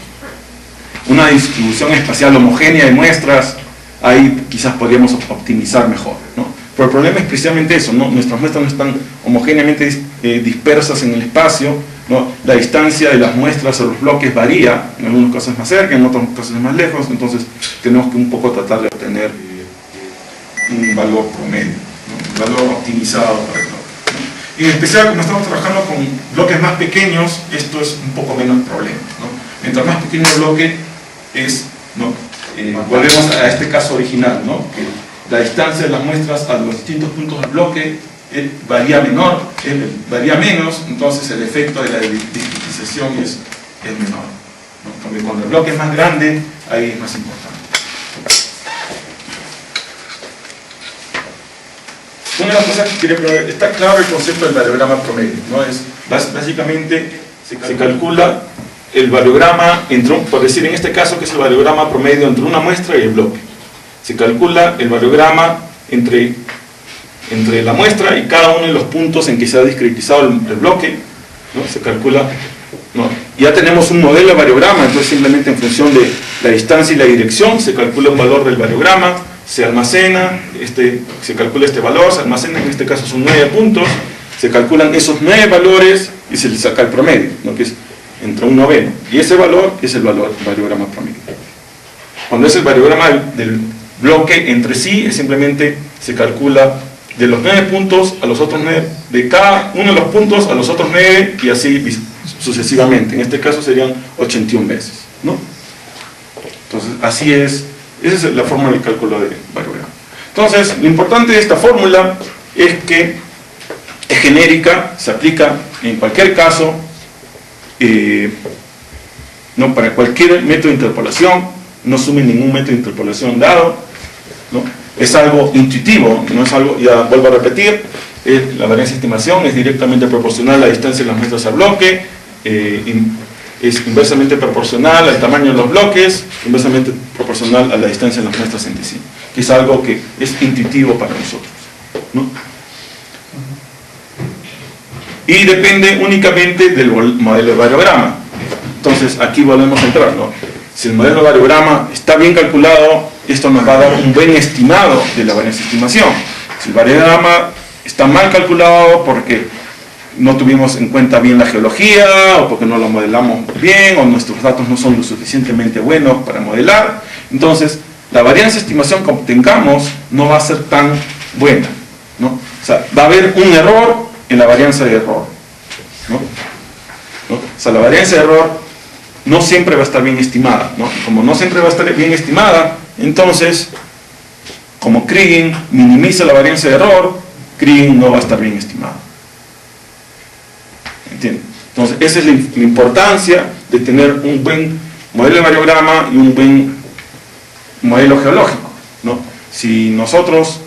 una distribución espacial homogénea de muestras, ahí quizás podríamos optimizar mejor, ¿no? Pero el problema es precisamente eso, ¿no? Nuestras muestras no están homogéneamente dispersas en el espacio, ¿no? La distancia de las muestras a los bloques varía, en algunos casos más cerca, en otros casos más lejos, entonces tenemos que un poco tratar de obtener un valor promedio, ¿no? Un valor optimizado para el bloque. En especial, como estamos trabajando con bloques más pequeños, esto es un poco menos problema, ¿no? Mientras más pequeño el bloque es, ¿no? Volvemos a este caso original, ¿no? Que la distancia de las muestras a los distintos puntos del bloque varía menos, entonces el efecto de la discretización es menor, ¿no? Porque cuando el bloque es más grande, ahí es más importante. Una de las cosas que quería probar, está claro el concepto del variograma promedio, ¿no? Es básicamente se calcula el variograma entre, por decir en este caso que es el variograma promedio entre una muestra y el bloque. Se calcula el variograma entre la muestra y cada uno de los puntos en que se ha discretizado el bloque, ¿no? Se calcula, ¿no? Ya tenemos un modelo de variograma, entonces simplemente en función de la distancia y la dirección se calcula un valor del variograma, se almacena, se calcula este valor, se almacena, en este caso son 9 puntos, se calculan esos 9 valores y se le saca el promedio, ¿no? Que es entre un noveno, y ese valor es el variograma promedio. Cuando es el variograma del bloque entre sí, es simplemente se calcula de los 9 puntos a los otros 9, de cada uno de los puntos a los otros 9 y así sucesivamente. En este caso serían 81 veces, ¿no? Entonces, así es, esa es la fórmula del cálculo de variograma. Entonces, lo importante de esta fórmula es que es genérica, se aplica en cualquier caso, no para cualquier método de interpolación, no asume ningún método de interpolación dado, ¿no? Es algo intuitivo, no es algo, ya vuelvo a repetir, la varianza de estimación es directamente proporcional a la distancia de las muestras al bloque, es inversamente proporcional al tamaño de los bloques, inversamente proporcional a la distancia de las muestras entre sí, que es algo que es intuitivo para nosotros, ¿no? Y depende únicamente del modelo de variograma. Entonces aquí volvemos a entrar, ¿no? Si el modelo de variograma está bien calculado, esto nos va a dar un buen estimado de la varianza de estimación. Si el variograma está mal calculado porque no tuvimos en cuenta bien la geología, o porque no lo modelamos bien, o nuestros datos no son lo suficientemente buenos para modelar, entonces la varianza de estimación que obtengamos no va a ser tan buena, ¿no? O sea, va a haber un error en la varianza de error, ¿no? O sea, la varianza de error no siempre va a estar bien estimada, ¿no? Como no siempre va a estar bien estimada, entonces, como Kriging minimiza la varianza de error, Kriging no va a estar bien estimado. ¿Entienden? Entonces, esa es la importancia de tener un buen modelo de variograma y un buen modelo geológico, ¿no? Si nosotros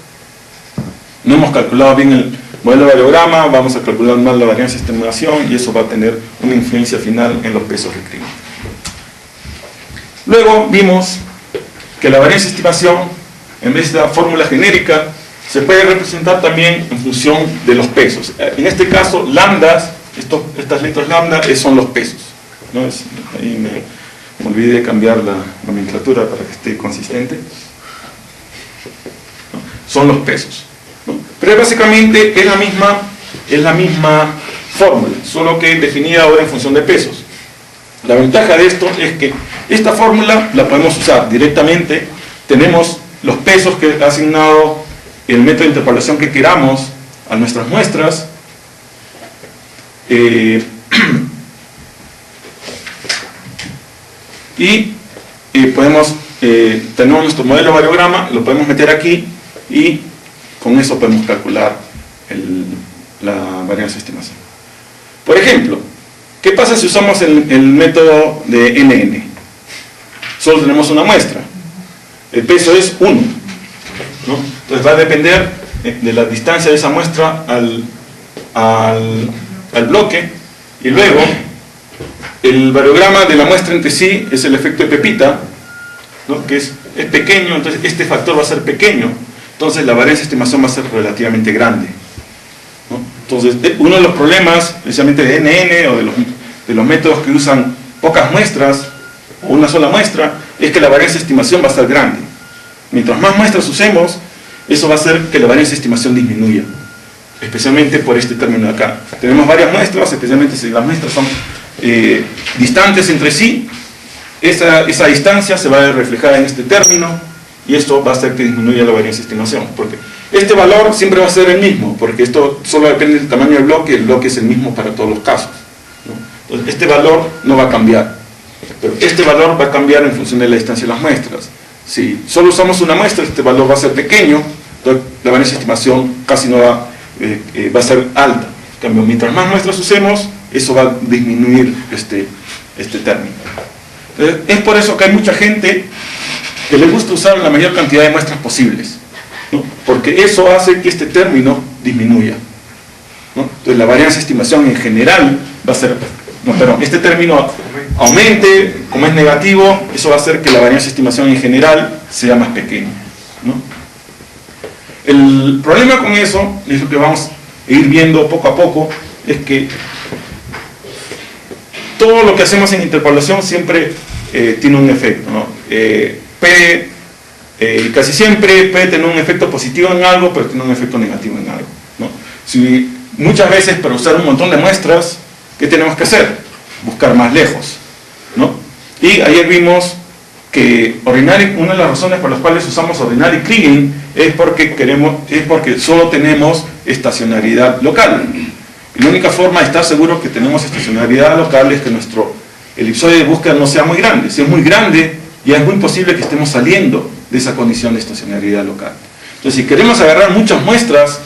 no hemos calculado bien el modelo de variograma, vamos a calcular mal la varianza de estimación y eso va a tener una influencia final en los pesos de Kriging. Luego vimos que la varianza de estimación, en vez de la fórmula genérica, se puede representar también en función de los pesos. En este caso, lambdas, estas letras lambda son los pesos, ¿no? Ahí me olvidé de cambiar la nomenclatura para que esté consistente, ¿no? Son los pesos, ¿no? Pero básicamente es la misma fórmula, solo que definida ahora en función de pesos. La ventaja de esto es que esta fórmula la podemos usar directamente, tenemos los pesos que ha asignado el método de interpolación que queramos a nuestras muestras, y podemos tener nuestro modelo variograma, lo podemos meter aquí y con eso podemos calcular la varianza de estimación. Por ejemplo, ¿Qué pasa si usamos el método de NN? Solo tenemos una muestra. El peso es 1, ¿no? Entonces va a depender de la distancia de esa muestra al bloque, y luego el variograma de la muestra entre sí es el efecto de Pepita, ¿no? Que es pequeño, entonces este factor va a ser pequeño, entonces la varianza de estimación va a ser relativamente grande, ¿no? Entonces uno de los problemas, especialmente de NN o de los métodos que usan pocas muestras o una sola muestra, es que la varianza de estimación va a ser grande. Mientras más muestras usemos, eso va a hacer que la varianza de estimación disminuya, especialmente por este término de acá. Tenemos varias muestras, especialmente si las muestras son distantes entre sí, esa distancia se va a ver reflejada en este término, y esto va a hacer que disminuya la varianza de estimación, porque este valor siempre va a ser el mismo, porque esto solo depende del tamaño del bloque, el bloque es el mismo para todos los casos, ¿no? Entonces este valor no va a cambiar, pero este valor va a cambiar en función de la distancia de las muestras. Si solo usamos una muestra, este valor va a ser pequeño, entonces la varianza de estimación casi no va a ser alta. En cambio, mientras más muestras usemos, eso va a disminuir este término. Entonces, es por eso que hay mucha gente que le gusta usar la mayor cantidad de muestras posibles, ¿no? Porque eso hace que este término disminuya, ¿no? Entonces la varianza de estimación en general va a ser, este término aumente, como es negativo, eso va a hacer que la varianza de estimación en general sea más pequeña, ¿no? El problema con eso, y es lo que vamos a ir viendo poco a poco, es que todo lo que hacemos en interpolación siempre tiene un efecto, ¿no? Casi siempre puede tener un efecto positivo en algo, pero tiene un efecto negativo en algo, ¿no? Si muchas veces para usar un montón de muestras, ¿qué tenemos que hacer? Buscar más lejos, ¿no? Y ayer vimos que ordinary, una de las razones por las cuales usamos ordinary Kriging es porque solo tenemos estacionalidad local. Y la única forma de estar seguro que tenemos estacionalidad local es que nuestro elipsoide de búsqueda no sea muy grande. Si es muy grande, ya es muy posible que estemos saliendo de esa condición de estacionalidad local. Entonces, si queremos agarrar muchas muestras,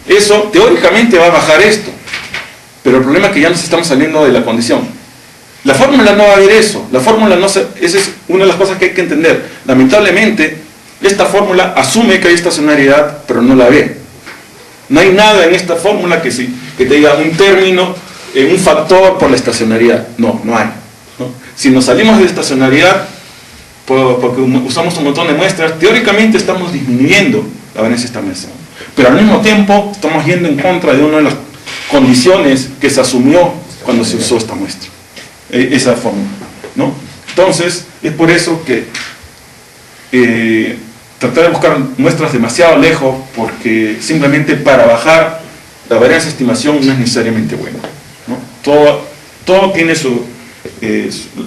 eso teóricamente va a bajar esto. Pero el problema es que ya nos estamos saliendo de la condición. La fórmula no va a ver eso. La fórmula no esa es una de las cosas que hay que entender. Lamentablemente, esta fórmula asume que hay estacionalidad, pero no la ve. No hay nada en esta fórmula que te diga un término, un factor por la estacionalidad. No hay, ¿no? Si nos salimos de estacionalidad, porque usamos un montón de muestras, teóricamente estamos disminuyendo la varianza de estimación. Pero al mismo tiempo, estamos yendo en contra de una de las condiciones que se asumió cuando se usó esta muestra, esa fórmula, ¿no? Entonces, es por eso que tratar de buscar muestras demasiado lejos, porque simplemente para bajar la varianza de estimación no es necesariamente bueno, ¿no? Todo tiene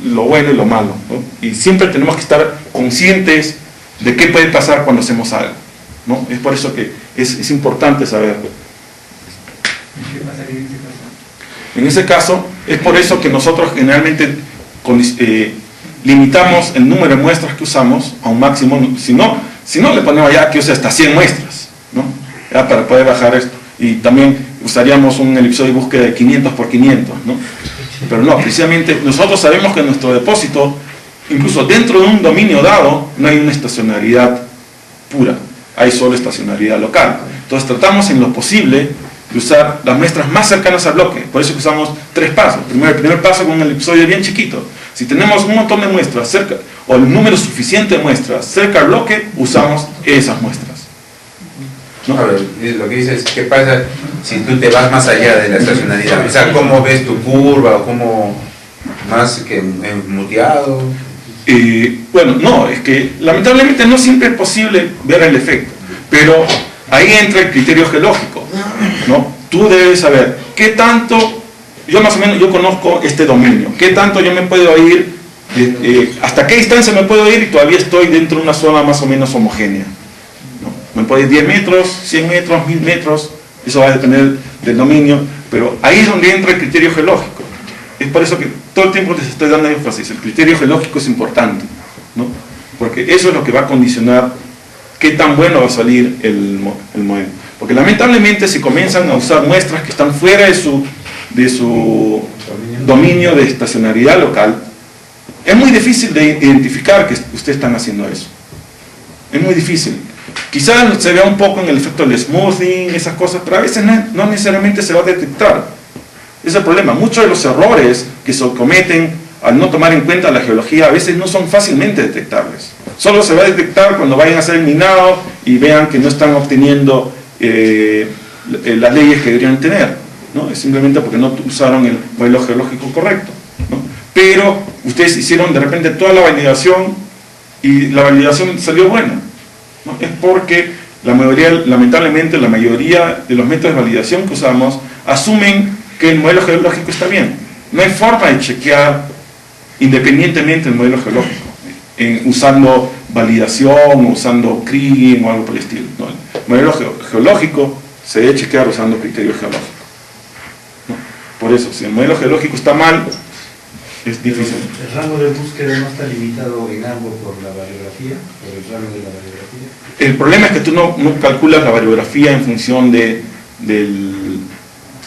lo bueno y lo malo, ¿no? Y siempre tenemos que estar conscientes de qué puede pasar cuando hacemos algo, ¿no? Es por eso que es importante saber. En ese caso, es por eso que nosotros generalmente limitamos el número de muestras que usamos a un máximo. Si no le ponemos ya que use hasta 100 muestras, ¿no? Ya para poder bajar esto. Y también usaríamos un elipsoide de búsqueda de 500 por 500, ¿no? Pero no, precisamente nosotros sabemos que en nuestro depósito, incluso dentro de un dominio dado, no hay una estacionalidad pura, hay solo estacionalidad local. Entonces tratamos en lo posible de usar las muestras más cercanas al bloque. Por eso que usamos 3 pasos. El primer paso con un elipsoide bien chiquito. Si tenemos un montón de muestras cerca, o el número suficiente de muestras cerca al bloque, usamos esas muestras, ¿no? A ver, lo que dices, ¿qué pasa si tú te vas más allá de la estacionalidad? O sea, ¿cómo ves tu curva? ¿O cómo más que muteado? Bueno, no, es que lamentablemente no siempre es posible ver el efecto, pero ahí entra el criterio geológico, ¿no? Tú debes saber qué tanto, yo conozco este dominio, qué tanto yo me puedo ir, hasta qué distancia me puedo ir y todavía estoy dentro de una zona más o menos homogénea, ¿no? Me puedo ir 10 metros, 100 metros, 1000 metros, eso va a depender del dominio, pero ahí es donde entra el criterio geológico. Es por eso que todo el tiempo les estoy dando énfasis, el criterio geológico es importante, ¿no? Porque eso es lo que va a condicionar qué tan bueno va a salir el modelo. Porque lamentablemente si comienzan a usar muestras que están fuera de su dominio de estacionariedad local, es muy difícil de identificar que ustedes están haciendo eso. Es muy difícil. Quizás se vea un poco en el efecto del smoothing, esas cosas, pero a veces no necesariamente se va a detectar. Ese es el problema. Muchos de los errores que se cometen al no tomar en cuenta la geología a veces no son fácilmente detectables. Solo se va a detectar cuando vayan a hacer el minado y vean que no están obteniendo las leyes que deberían tener, ¿no? Es simplemente porque no usaron el modelo geológico correcto, ¿no? Pero ustedes hicieron de repente toda la validación y la validación salió buena, ¿no? Es porque lamentablemente la mayoría de los métodos de validación que usamos asumen que el modelo geológico está bien. No hay forma de chequear independientemente del modelo geológico, usando validación, o usando Kriging o algo por el estilo, ¿no? El modelo geológico se debe chequear usando criterios geológicos, ¿no? Por eso, si el modelo geológico está mal, es difícil. ¿El rango de búsqueda no está limitado en algo por la variografía, por el rango de la variografía? El problema es que tú no calculas la variografía en función de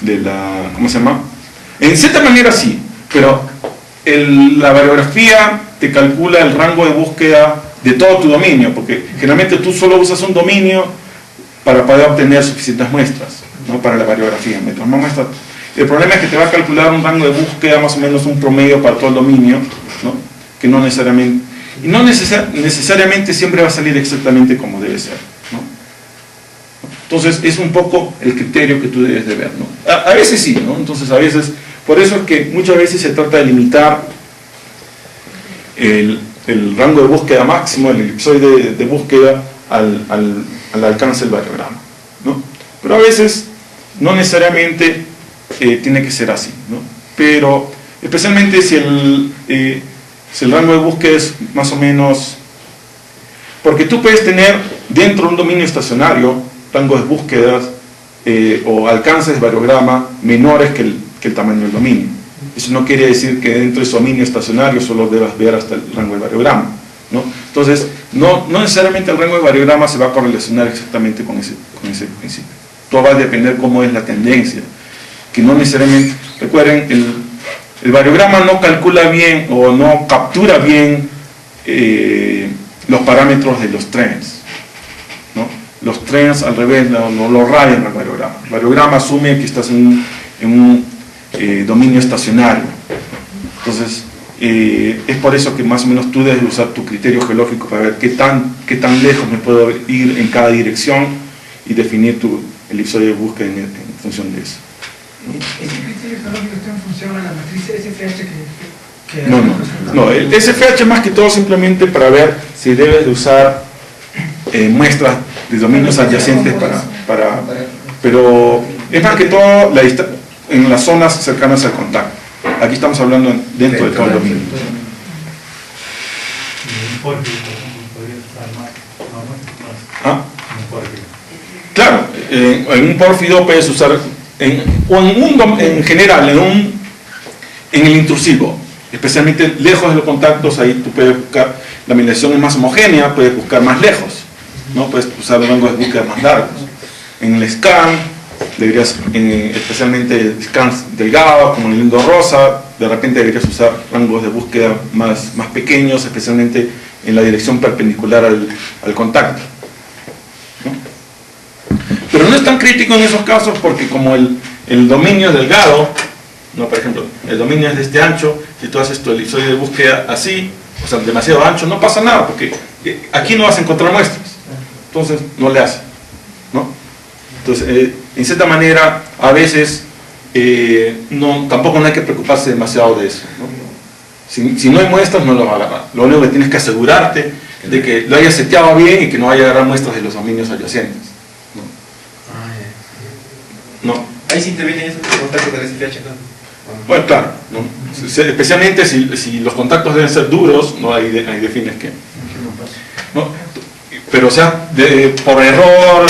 la... ¿cómo se llama? En cierta manera sí, pero la variografía te calcula el rango de búsqueda de todo tu dominio, porque generalmente tú solo usas un dominio para poder obtener suficientes muestras, ¿no? Para la variografía. Mientras más muestras, el problema es que te va a calcular un rango de búsqueda más o menos un promedio para todo el dominio, ¿no? Que no necesariamente, y no necesariamente siempre va a salir exactamente como debe ser, ¿no? Entonces es un poco el criterio que tú debes de ver, ¿no? A veces sí, ¿no? Entonces a veces, por eso es que muchas veces se trata de limitar el rango de búsqueda máximo, el elipsoide de búsqueda al alcance del variograma, ¿no? Pero a veces no necesariamente tiene que ser así, ¿no? Pero especialmente si el rango de búsqueda es más o menos, porque tú puedes tener dentro de un dominio estacionario rangos de búsquedas o alcances de variograma menores que el tamaño del dominio. Eso no quiere decir que dentro de ese dominio estacionario solo debas ver hasta el rango de variograma, ¿no? Entonces, no necesariamente el rango de variograma se va a correlacionar exactamente con ese principio. Todo va a depender cómo es la tendencia, que no necesariamente, recuerden, el variograma no calcula bien o no captura bien los parámetros de los trends, ¿no? Los trends al revés no lo rayan al variograma. El variograma asume que estás en un dominio estacionario. Entonces, es por eso que más o menos tú debes usar tu criterio geológico para ver qué tan lejos me puedo ir en cada dirección y definir tu elipsoide de búsqueda en función de eso. ¿Ese criterio geológico está en función a la matriz SFH que No, el SFH es más que todo simplemente para ver si debes de usar muestras de dominios adyacentes pero es más que todo en las zonas cercanas al contacto. Aquí estamos hablando dentro de todo el dominio. ¿Ah? Claro, en un pórfido puedes usar, en general, en el intrusivo, especialmente lejos de los contactos, ahí tú puedes buscar, la migración es más homogénea, puedes buscar más lejos, ¿no? Puedes usar rangos de búsqueda más largos. En el scan, deberías, especialmente scans delgados, como el lindo rosa, de repente deberías usar rangos de búsqueda más pequeños, especialmente en la dirección perpendicular al contacto, ¿no? Pero no es tan crítico en esos casos porque como el dominio es delgado, ¿no? Por ejemplo, el dominio es de este ancho, si tú haces tu elipsoide de búsqueda así, o sea, demasiado ancho, no pasa nada, porque aquí no vas a encontrar muestras, entonces no le hace, ¿no? Entonces, en cierta manera, a veces tampoco no hay que preocuparse demasiado de eso, ¿no? Si no hay muestras, no lo va a agarrar. Lo único que tienes que asegurarte de que lo hayas seteado bien y que no vaya a agarrar muestras de los dominios adyacentes, ¿no? Ahí sí intervienen esos contactos del SFH, ¿no? Bueno, claro, ¿no? Especialmente si los contactos deben ser duros, ¿no? Ahí defines que, ¿no? Pero o sea, por error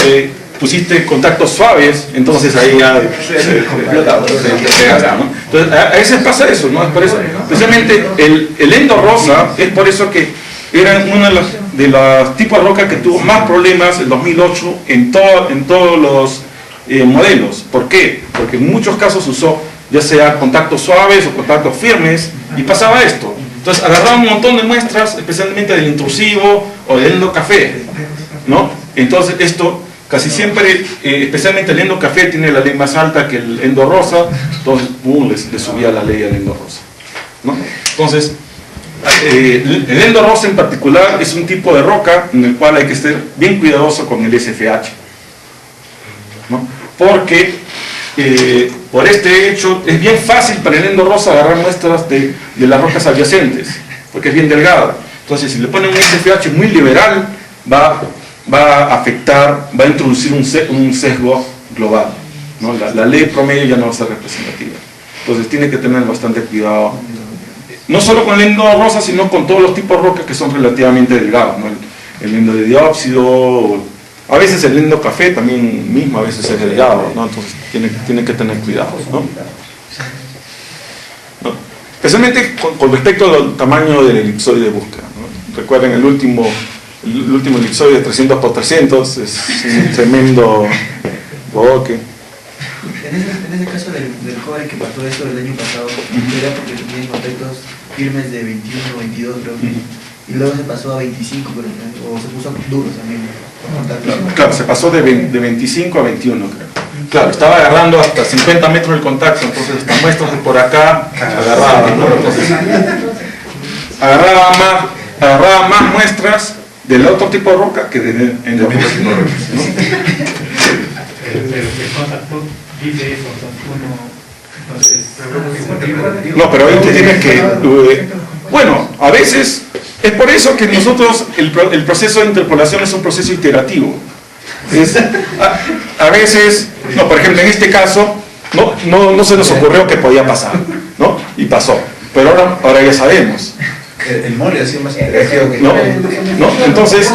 pusiste contactos suaves, entonces ahí ya se explota, ¿no? Entonces a veces pasa eso, ¿no? Es por eso, especialmente el endo rosa, es por eso que era una de los tipos de roca que tuvo más problemas en 2008 en todos los modelos. ¿Por qué? Porque en muchos casos usó ya sea contactos suaves o contactos firmes, y pasaba esto. Entonces agarraban un montón de muestras, especialmente del intrusivo o del endocafé, ¿no? Entonces esto casi siempre, especialmente el endocafé tiene la ley más alta que el endorrosa, entonces le subía la ley al endorrosa, ¿no? Entonces el endorrosa en particular es un tipo de roca en el cual hay que estar bien cuidadoso con el SFH, ¿no? Porque por este hecho es bien fácil para el endorrosa agarrar muestras de las rocas adyacentes, porque es bien delgada. Entonces si le ponen un SFH muy liberal va a afectar, va a introducir un sesgo global, ¿no? La ley promedio ya no va a ser representativa. Entonces tiene que tener bastante cuidado, no solo con el endorrosa, sino con todos los tipos de rocas que son relativamente delgados, ¿no? El endodióxido, a veces el endocafé también mismo a veces es delgado, ¿no? Entonces tiene que tener cuidado, ¿no? ¿No? Especialmente con respecto al tamaño del elipsoide de búsqueda, ¿no? Recuerden el último elipsoide de 300 por 300 es un tremendo boque. En ese caso del joven que pasó esto el año pasado, era porque tenía contactos firmes de 21 o 22 creo, y luego se pasó a 25, pero, o se puso duros también. Claro, se pasó de 25 a 21, creo. Claro, estaba agarrando hasta 50 metros el contacto, entonces estas muestras de por acá agarraban, ¿no? Entonces, agarraba más muestras del otro tipo de roca que del otro tipo de roca, ¿no? Dice eso, No, pero ahí te tienes que... bueno, a veces es por eso que nosotros el proceso de interpolación es un proceso iterativo. A veces, no, por ejemplo, en este caso no se nos ocurrió que podía pasar, ¿no? Y pasó, pero ahora ya sabemos. El mole ha sido más interactivo que... ¿No? Entonces,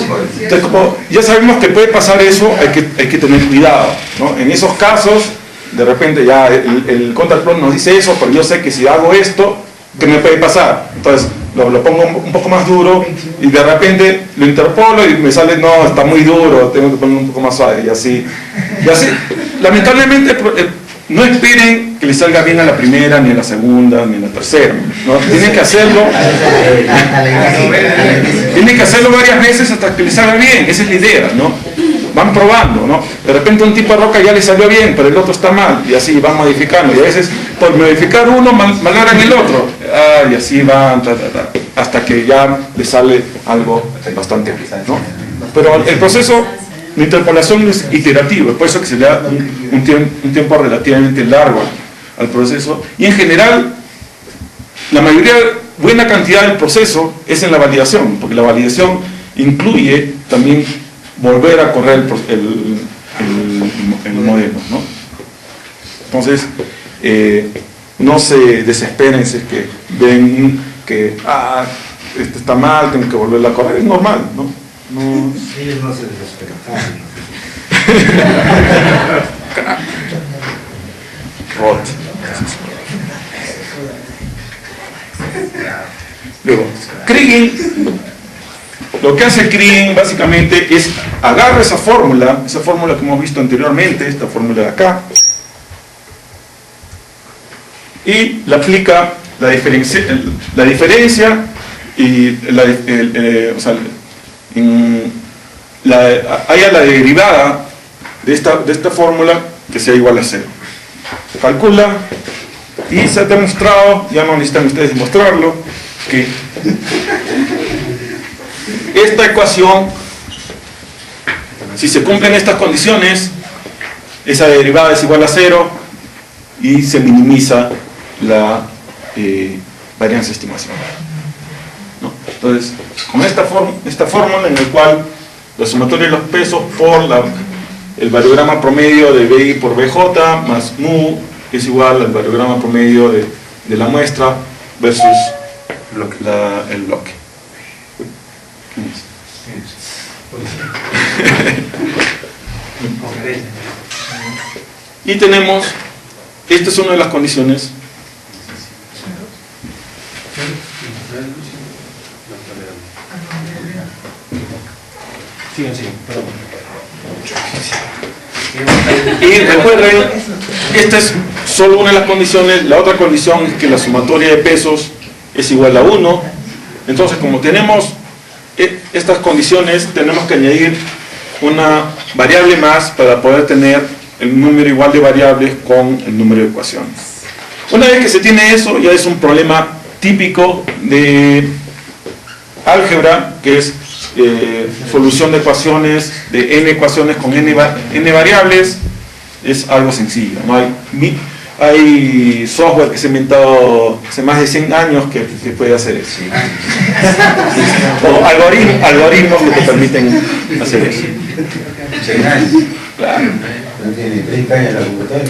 como ya sabemos que puede pasar eso, hay que tener cuidado, ¿no? En esos casos, de repente ya el contact plot nos dice eso, pero yo sé que si hago esto, ¿qué me puede pasar? Entonces lo pongo un poco más duro y de repente lo interpolo y me sale, no, está muy duro, tengo que ponerlo un poco más suave, y así. Lamentablemente, no esperen que les salga bien a la primera, ni a la segunda, ni a la tercera, ¿no? Tienen que hacerlo varias veces hasta que les salga bien, esa es la idea, ¿no? Van probando, ¿no? De repente un tipo de roca ya les salió bien, pero el otro está mal, y así van modificando, y a veces por modificar uno malogran el otro, y así van, hasta que ya les sale algo bastante bien, ¿no? Pero el proceso de interpolación es iterativo, es por eso que se le da un tiempo relativamente largo al proceso, y en general la mayoría, buena cantidad del proceso es en la validación, porque la validación incluye también volver a correr el modelo, ¿no? Entonces no se desesperen si es que ven que este está mal, tengo que volverla a correr, es normal, ¿no? Ellos no se desesperan. Luego, Kriging, lo que hace Kriging básicamente es agarra esa fórmula que hemos visto anteriormente, esta fórmula de acá, y le aplica la diferencia y haya la derivada de esta fórmula que sea igual a 0. Calcula y se ha demostrado, ya no necesitan ustedes demostrarlo, que esta ecuación, si se cumplen estas condiciones, esa derivada es igual a 0 y se minimiza la varianza de estimación, ¿no? Entonces, con esta fórmula en la cual la sumatoria de los pesos por el variograma promedio de BI por BJ más mu es igual al variograma promedio de la muestra versus el bloque. Y tenemos, esta es una de las condiciones. Y recuerden, esta es solo una de las condiciones. La otra condición es que la sumatoria de pesos es igual a 1. Entonces, como tenemos estas condiciones, tenemos que añadir una variable más para poder tener el número igual de variables con el número de ecuaciones. Una vez que se tiene eso, ya es un problema típico de álgebra, que es solución de ecuaciones, de n ecuaciones con n variables. Es algo sencillo, ¿no? Hay software que se ha inventado hace más de 100 años que puede hacer eso. O algoritmos que te permiten hacer eso. 100 años. Claro. No tiene 30 años la computadora.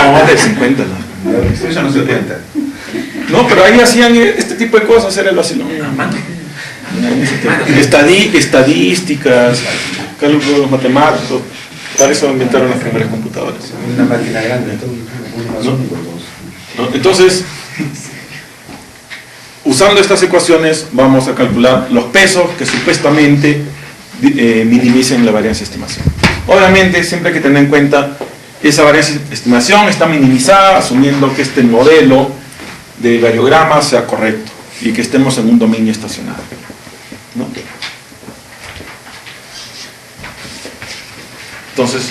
No, más de 50. ¿No? Eso no se cuenta. No, pero ahí hacían este tipo de cosas, era el vacilón. Estadísticas, cálculos matemáticos. Para eso inventaron las primeras computadoras. Una máquina grande, ¿No? Entonces, usando estas ecuaciones, vamos a calcular los pesos que supuestamente minimicen la varianza de estimación. Obviamente, siempre hay que tener en cuenta esa varianza de estimación está minimizada, asumiendo que este modelo de variograma sea correcto y que estemos en un dominio estacionario, ¿no? Entonces,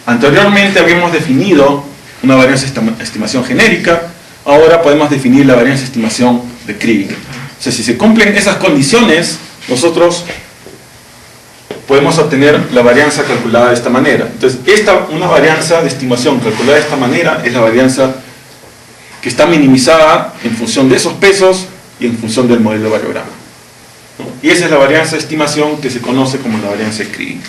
anteriormente habíamos definido una varianza de estimación genérica, ahora podemos definir la varianza de estimación de Kriging. O sea, si se cumplen esas condiciones, nosotros podemos obtener la varianza calculada de esta manera. Entonces, una varianza de estimación calculada de esta manera es la varianza que está minimizada en función de esos pesos y en función del modelo de variograma, ¿no? Y esa es la varianza de estimación que se conoce como la varianza de Kriging,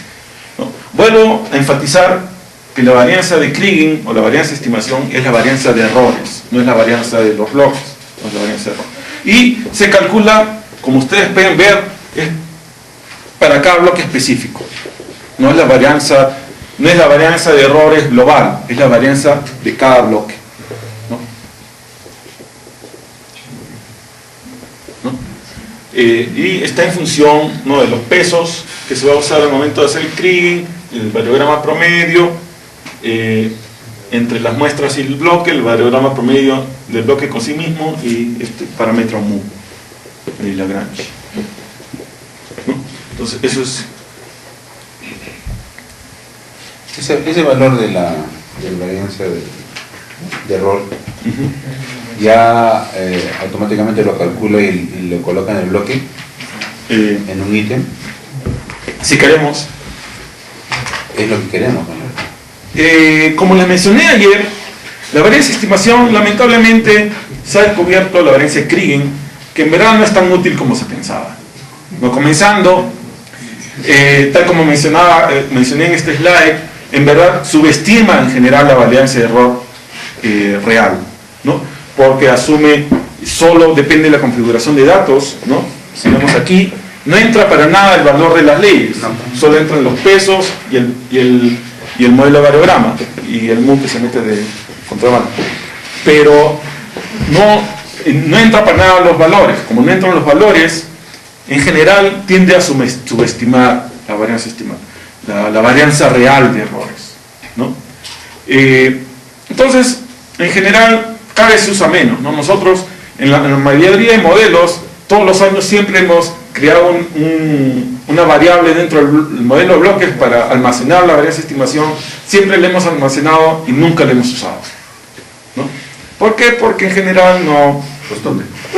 ¿no? Vuelvo a enfatizar que la varianza de Kriging o la varianza de estimación es la varianza de errores, no es la varianza de los bloques, no es la varianza de errores. Y se calcula, como ustedes pueden ver, para cada bloque específico. No es la varianza de errores global, es la varianza de cada bloque, ¿no? Y está en función, ¿no?, de los pesos que se va a usar al momento de hacer el Kriging, el variograma promedio, entre las muestras y el bloque, el variograma promedio del bloque con sí mismo y este parámetro mu de Lagrange, ¿no? Entonces eso es ese valor de la varianza de error, ya automáticamente lo calcula y lo coloca en el bloque, en un ítem. Si queremos. Es lo que queremos, ¿no? Como les mencioné ayer, la varianza de estimación, lamentablemente, se ha descubierto la varianza de Kriging, que en verdad no es tan útil como se pensaba, ¿no? Comenzando, tal como mencioné en este slide, en verdad subestima en general la varianza de error real, ¿no? Porque asume, solo depende de la configuración de datos, ¿no? Si vemos aquí, no entra para nada el valor de las leyes, solo entran los pesos y el modelo de variograma y el mu que se mete de contrabando, pero no entra para nada los valores. Como no entran los valores, en general tiende a subestimar la varianza estimada, la varianza real de errores, ¿no? Entonces, en general, cada vez se usa menos, ¿no? Nosotros, en la mayoría de modelos, todos los años siempre hemos creado una variable dentro del modelo de bloques para almacenar la varianza de estimación. Siempre la hemos almacenado y nunca la hemos usado, ¿no? ¿Por qué? Porque en general no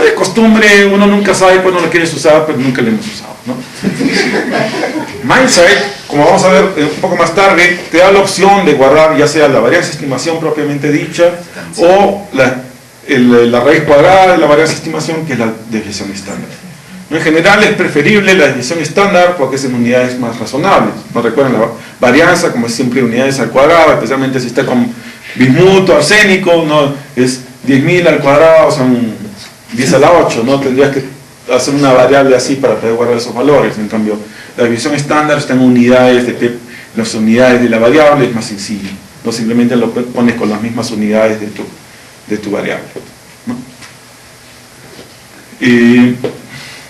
es costumbre, uno nunca sabe cuándo la quieres usar, pero nunca la hemos usado, ¿no? Mindsight, como vamos a ver un poco más tarde, te da la opción de guardar ya sea la varianza de estimación propiamente dicha o la raíz cuadrada de la varianza de estimación, que es la desviación estándar. En general es preferible la desviación estándar porque es en unidades más razonables. ¿No recuerdan la varianza, como es siempre unidades al cuadrado, especialmente si está con bismuto, arsénico, ¿no? Es 10.000 al cuadrado, son 10 a la 8, ¿no? Tendrías que hacer una variable así para poder guardar esos valores. En cambio, la desviación estándar está en unidades las unidades de la variable, es más sencillo. No simplemente lo pones con las mismas unidades de tu variable, ¿no?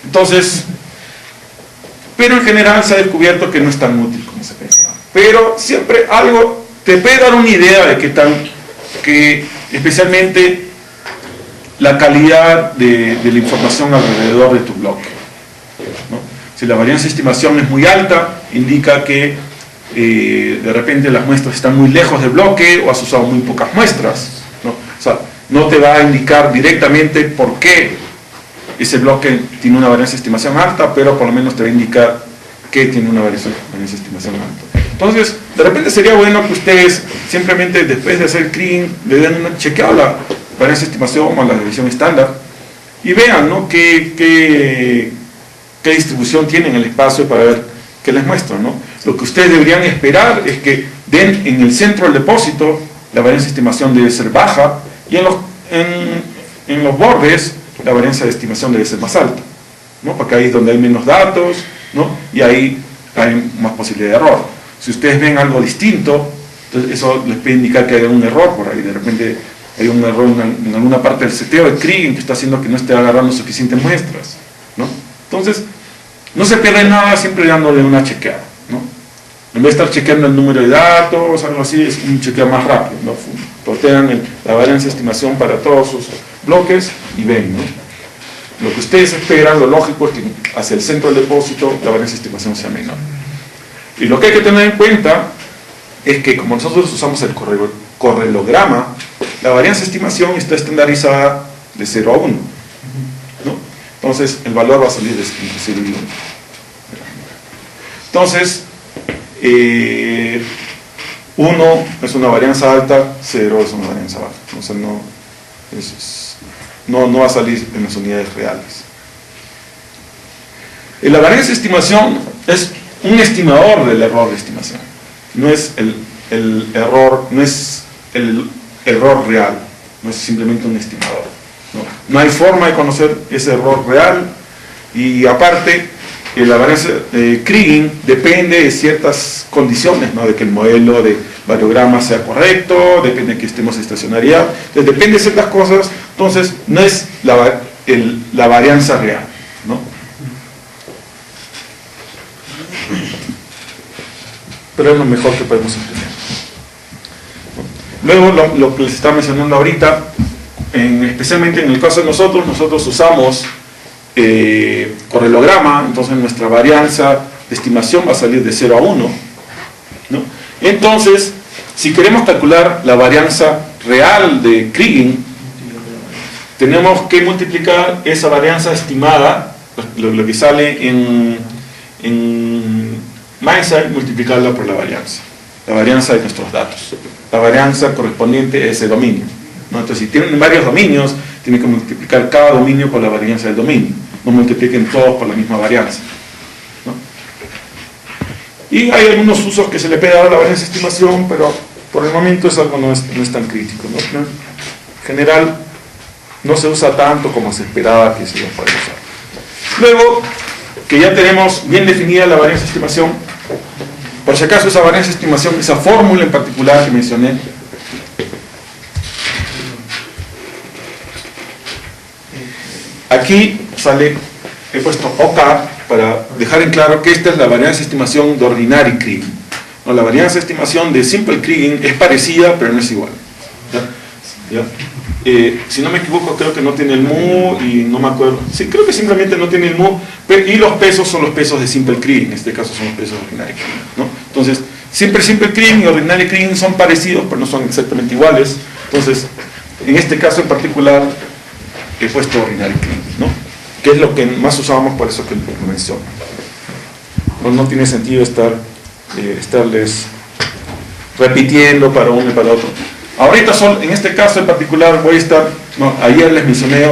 Entonces, pero en general se ha descubierto que no es tan útil como se pensaba. Pero siempre algo te puede dar una idea de que especialmente la calidad de la información alrededor de tu bloque, ¿no? Si la varianza de estimación es muy alta, indica que de repente las muestras están muy lejos del bloque o has usado muy pocas muestras, ¿no? O sea, no te va a indicar directamente por qué ese bloque tiene una varianza de estimación alta, pero por lo menos te va a indicar que tiene una varianza de estimación alta. Entonces, de repente sería bueno que ustedes simplemente después de hacer clean le den una chequeada a la varianza de estimación o a la revisión estándar y vean, ¿no?, qué distribución tiene en el espacio para ver qué les muestra, ¿no? Lo que ustedes deberían esperar es que den en el centro del depósito la varianza de estimación debe ser baja y en los bordes la varianza de estimación debe ser más alta, ¿no? Porque ahí es donde hay menos datos, ¿no? Y ahí hay más posibilidad de error. Si ustedes ven algo distinto, entonces eso les puede indicar que hay un error por ahí, de repente hay un error en alguna parte del seteo de Kriging que está haciendo que no esté agarrando suficientes muestras, ¿no? Entonces, no se pierde nada siempre dándole una chequeada, ¿no? En vez de estar chequeando el número de datos, algo así, es un chequeo más rápido, ¿no? Portean la varianza de estimación para todos sus bloques y ven, ¿no? Lo que ustedes esperan, lo lógico es que hacia el centro del depósito la varianza de estimación sea menor. Y lo que hay que tener en cuenta es que como nosotros usamos el correlograma, la varianza de estimación está estandarizada de 0 a 1, ¿no? Entonces el valor va a salir entre 0 y 1. Entonces, 1 es una varianza alta, 0 es una varianza baja. Entonces no va a salir en las unidades reales. La varianza de estimación es un estimador del error de estimación. No es el error real, no es simplemente un estimador. No hay forma de conocer ese error real y aparte la varianza de Kriging depende de ciertas condiciones, ¿no? De que el modelo de variograma sea correcto, depende de que estemos en estacionariedad, entonces depende de ciertas cosas, entonces no es la varianza real, ¿no? Pero es lo mejor que podemos entender. Luego lo que les estaba mencionando ahorita, especialmente en el caso de nosotros usamos correlograma, entonces nuestra varianza de estimación va a salir de 0 a 1, ¿no? Entonces, si queremos calcular la varianza real de Kriging, tenemos que multiplicar esa varianza estimada, lo que sale en MindSight, multiplicarla por la varianza de nuestros datos, la varianza correspondiente a ese dominio, ¿no? Entonces, si tienen varios dominios, tienen que multiplicar cada dominio por la varianza del dominio, no multipliquen todos por la misma varianza, ¿no? Y hay algunos usos que se le puede dar a la varianza de estimación, pero por el momento es algo no es tan crítico, ¿no? En general no se usa tanto como se esperaba que se iba a poder usar. Luego, que ya tenemos bien definida la varianza de estimación, por si acaso esa varianza de estimación, esa fórmula en particular que mencioné, aquí sale, he puesto OK para dejar en claro que esta es la varianza de estimación de Ordinary Kriging, ¿no? La varianza de estimación de Simple Kriging es parecida, pero no es igual, ¿ya? Si no me equivoco, creo que no tiene el mu y no me acuerdo. Sí, creo que simplemente no tiene el mu, y los pesos son los pesos de Simple Kriging, en este caso son los pesos de Ordinary Kriging, ¿no? Entonces, Simple Kriging y Ordinary Kriging son parecidos, pero no son exactamente iguales. Entonces, en este caso en particular, he puesto Ordinary Kriging, ¿no? Que es lo que más usábamos, por eso que lo menciono. No tiene sentido estarles repitiendo para uno y para otro. Ahorita en este caso en particular voy a estar, ayer les mencioné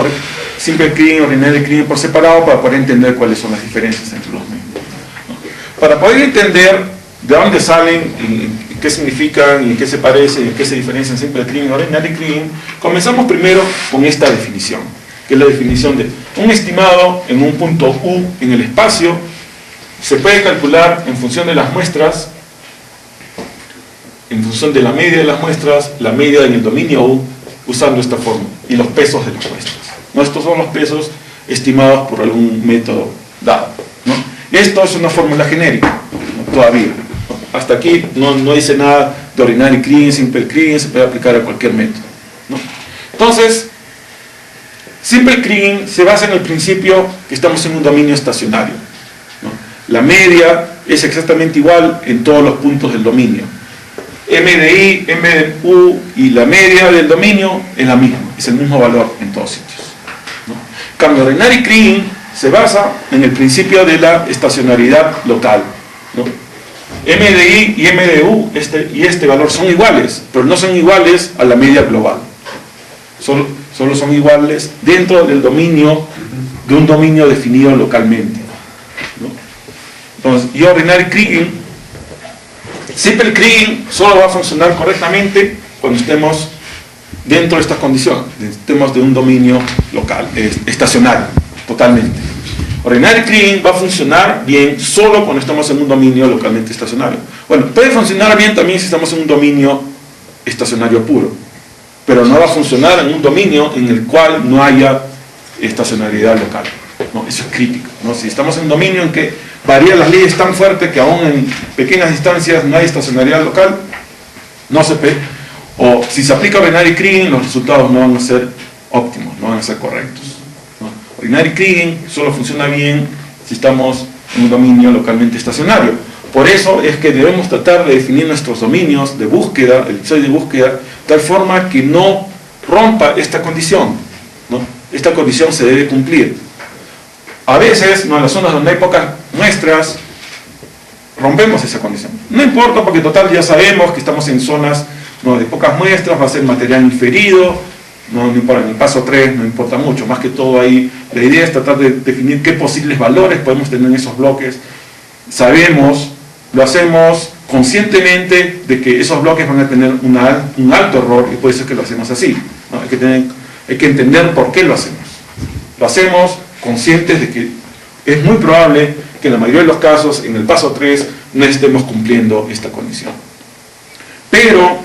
Simple Kriging, Ordinary Kriging por separado para poder entender cuáles son las diferencias entre los mismos, ¿no? Para poder entender de dónde salen, y qué significan, y en qué se parecen, y en qué se diferencian Simple Kriging y Ordinary Kriging, comenzamos primero con esta definición, que es la definición de un estimado en un punto U en el espacio, se puede calcular en función de las muestras, en función de la media de las muestras, la media en el dominio U, usando esta fórmula, y los pesos de las muestras, ¿no? Estos son los pesos estimados por algún método dado, ¿no? Esto es una fórmula genérica, ¿no? Todavía, ¿no? Hasta aquí no dice nada de ordinary kriging, simple kriging, se puede aplicar a cualquier método, ¿no? Entonces, simple kriging se basa en el principio que estamos en un dominio estacionario, ¿no? La media es exactamente igual en todos los puntos del dominio. M de I, M de U y la media del dominio es la misma, es el mismo valor en todos sitios, ¿no? Cambio, ordinary kriging se basa en el principio de la estacionariedad local, ¿no? M de I y M de U y este valor son iguales, pero no son iguales a la media global. Solo son iguales dentro del dominio, de un dominio definido localmente, ¿no? Entonces, y ordinary kriging, simple kriging solo va a funcionar correctamente cuando estemos dentro de estas condiciones, estemos de un dominio local, estacionario, totalmente. Ordinary kriging va a funcionar bien solo cuando estamos en un dominio localmente estacionario. Bueno, puede funcionar bien también si estamos en un dominio estacionario puro, pero no va a funcionar en un dominio en el cual no haya estacionalidad local, ¿no? Eso es crítico, ¿no? Si estamos en un dominio en que varían las leyes tan fuerte que aún en pequeñas distancias no hay estacionalidad local, no se puede, o si se aplica ordinary kriging, los resultados no van a ser óptimos, no van a ser correctos, ¿no? Ordinary kriging solo funciona bien si estamos en un dominio localmente estacionario. Por eso es que debemos tratar de definir nuestros dominios de búsqueda, el episodio de búsqueda, de tal forma que no rompa esta condición, ¿no? Esta condición se debe cumplir. A veces, ¿no?, en las zonas donde hay pocas muestras, rompemos esa condición. No importa, porque total ya sabemos que estamos en zonas, ¿no?, de pocas muestras, va a ser material inferido, no importa, en el paso 3 no importa mucho, más que todo ahí la idea es tratar de definir qué posibles valores podemos tener en esos bloques. Sabemos, lo hacemos conscientemente de que esos bloques van a tener un alto error, y por eso es que lo hacemos así, ¿no? Hay que entender por qué lo hacemos. Lo hacemos conscientes de que es muy probable que en la mayoría de los casos, en el paso 3, no estemos cumpliendo esta condición. Pero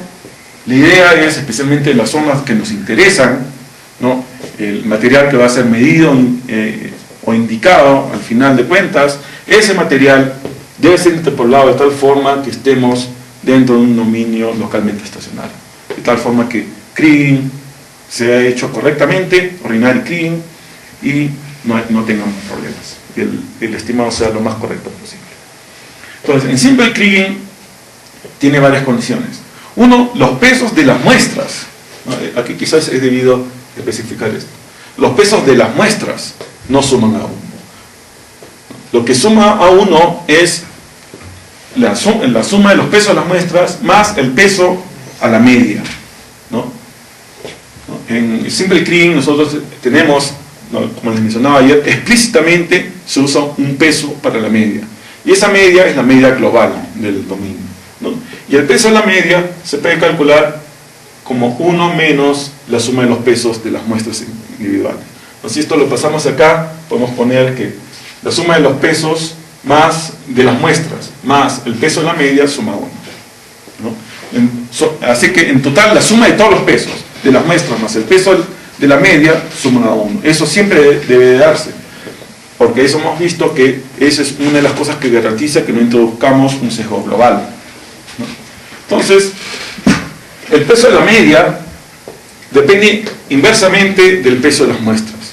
la idea es, especialmente en las zonas que nos interesan, ¿no?, el material que va a ser medido o indicado al final de cuentas, ese material debe ser interpolado de tal forma que estemos dentro de un dominio localmente estacionario, de tal forma que kriging sea hecho correctamente, ordinary kriging, y no tengamos problemas, que el estimado sea lo más correcto posible. Entonces, en simple kriging tiene varias condiciones. Uno, los pesos de las muestras, ¿no? Aquí quizás es debido especificar esto. Los pesos de las muestras no suman a 1. Lo que suma a 1 es la suma de los pesos de las muestras más el peso a la media, ¿no? En simple kriging nosotros tenemos, ¿no?, como les mencionaba ayer, explícitamente se usa un peso para la media, y esa media es la media global del dominio, ¿no? Y el peso de la media se puede calcular como 1 menos la suma de los pesos de las muestras individuales. Entonces, si esto lo pasamos acá, podemos poner que la suma de los pesos más de las muestras más el peso de la media suma 1, ¿no? Así que en total la suma de todos los pesos de las muestras más el peso de la media suma a 1. Eso siempre debe de darse, porque eso hemos visto que esa es una de las cosas que garantiza que no introduzcamos un sesgo global, ¿no? Entonces, el peso de la media depende inversamente del peso de las muestras.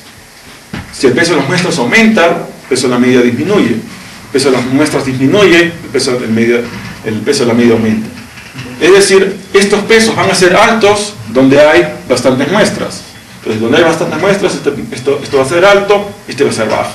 Si el peso de las muestras aumenta, el peso de la media disminuye. El peso de las muestras disminuye, el peso de la media aumenta. Es decir, estos pesos van a ser altos donde hay bastantes muestras. Entonces, donde hay bastantes muestras, esto va a ser alto, este va a ser bajo.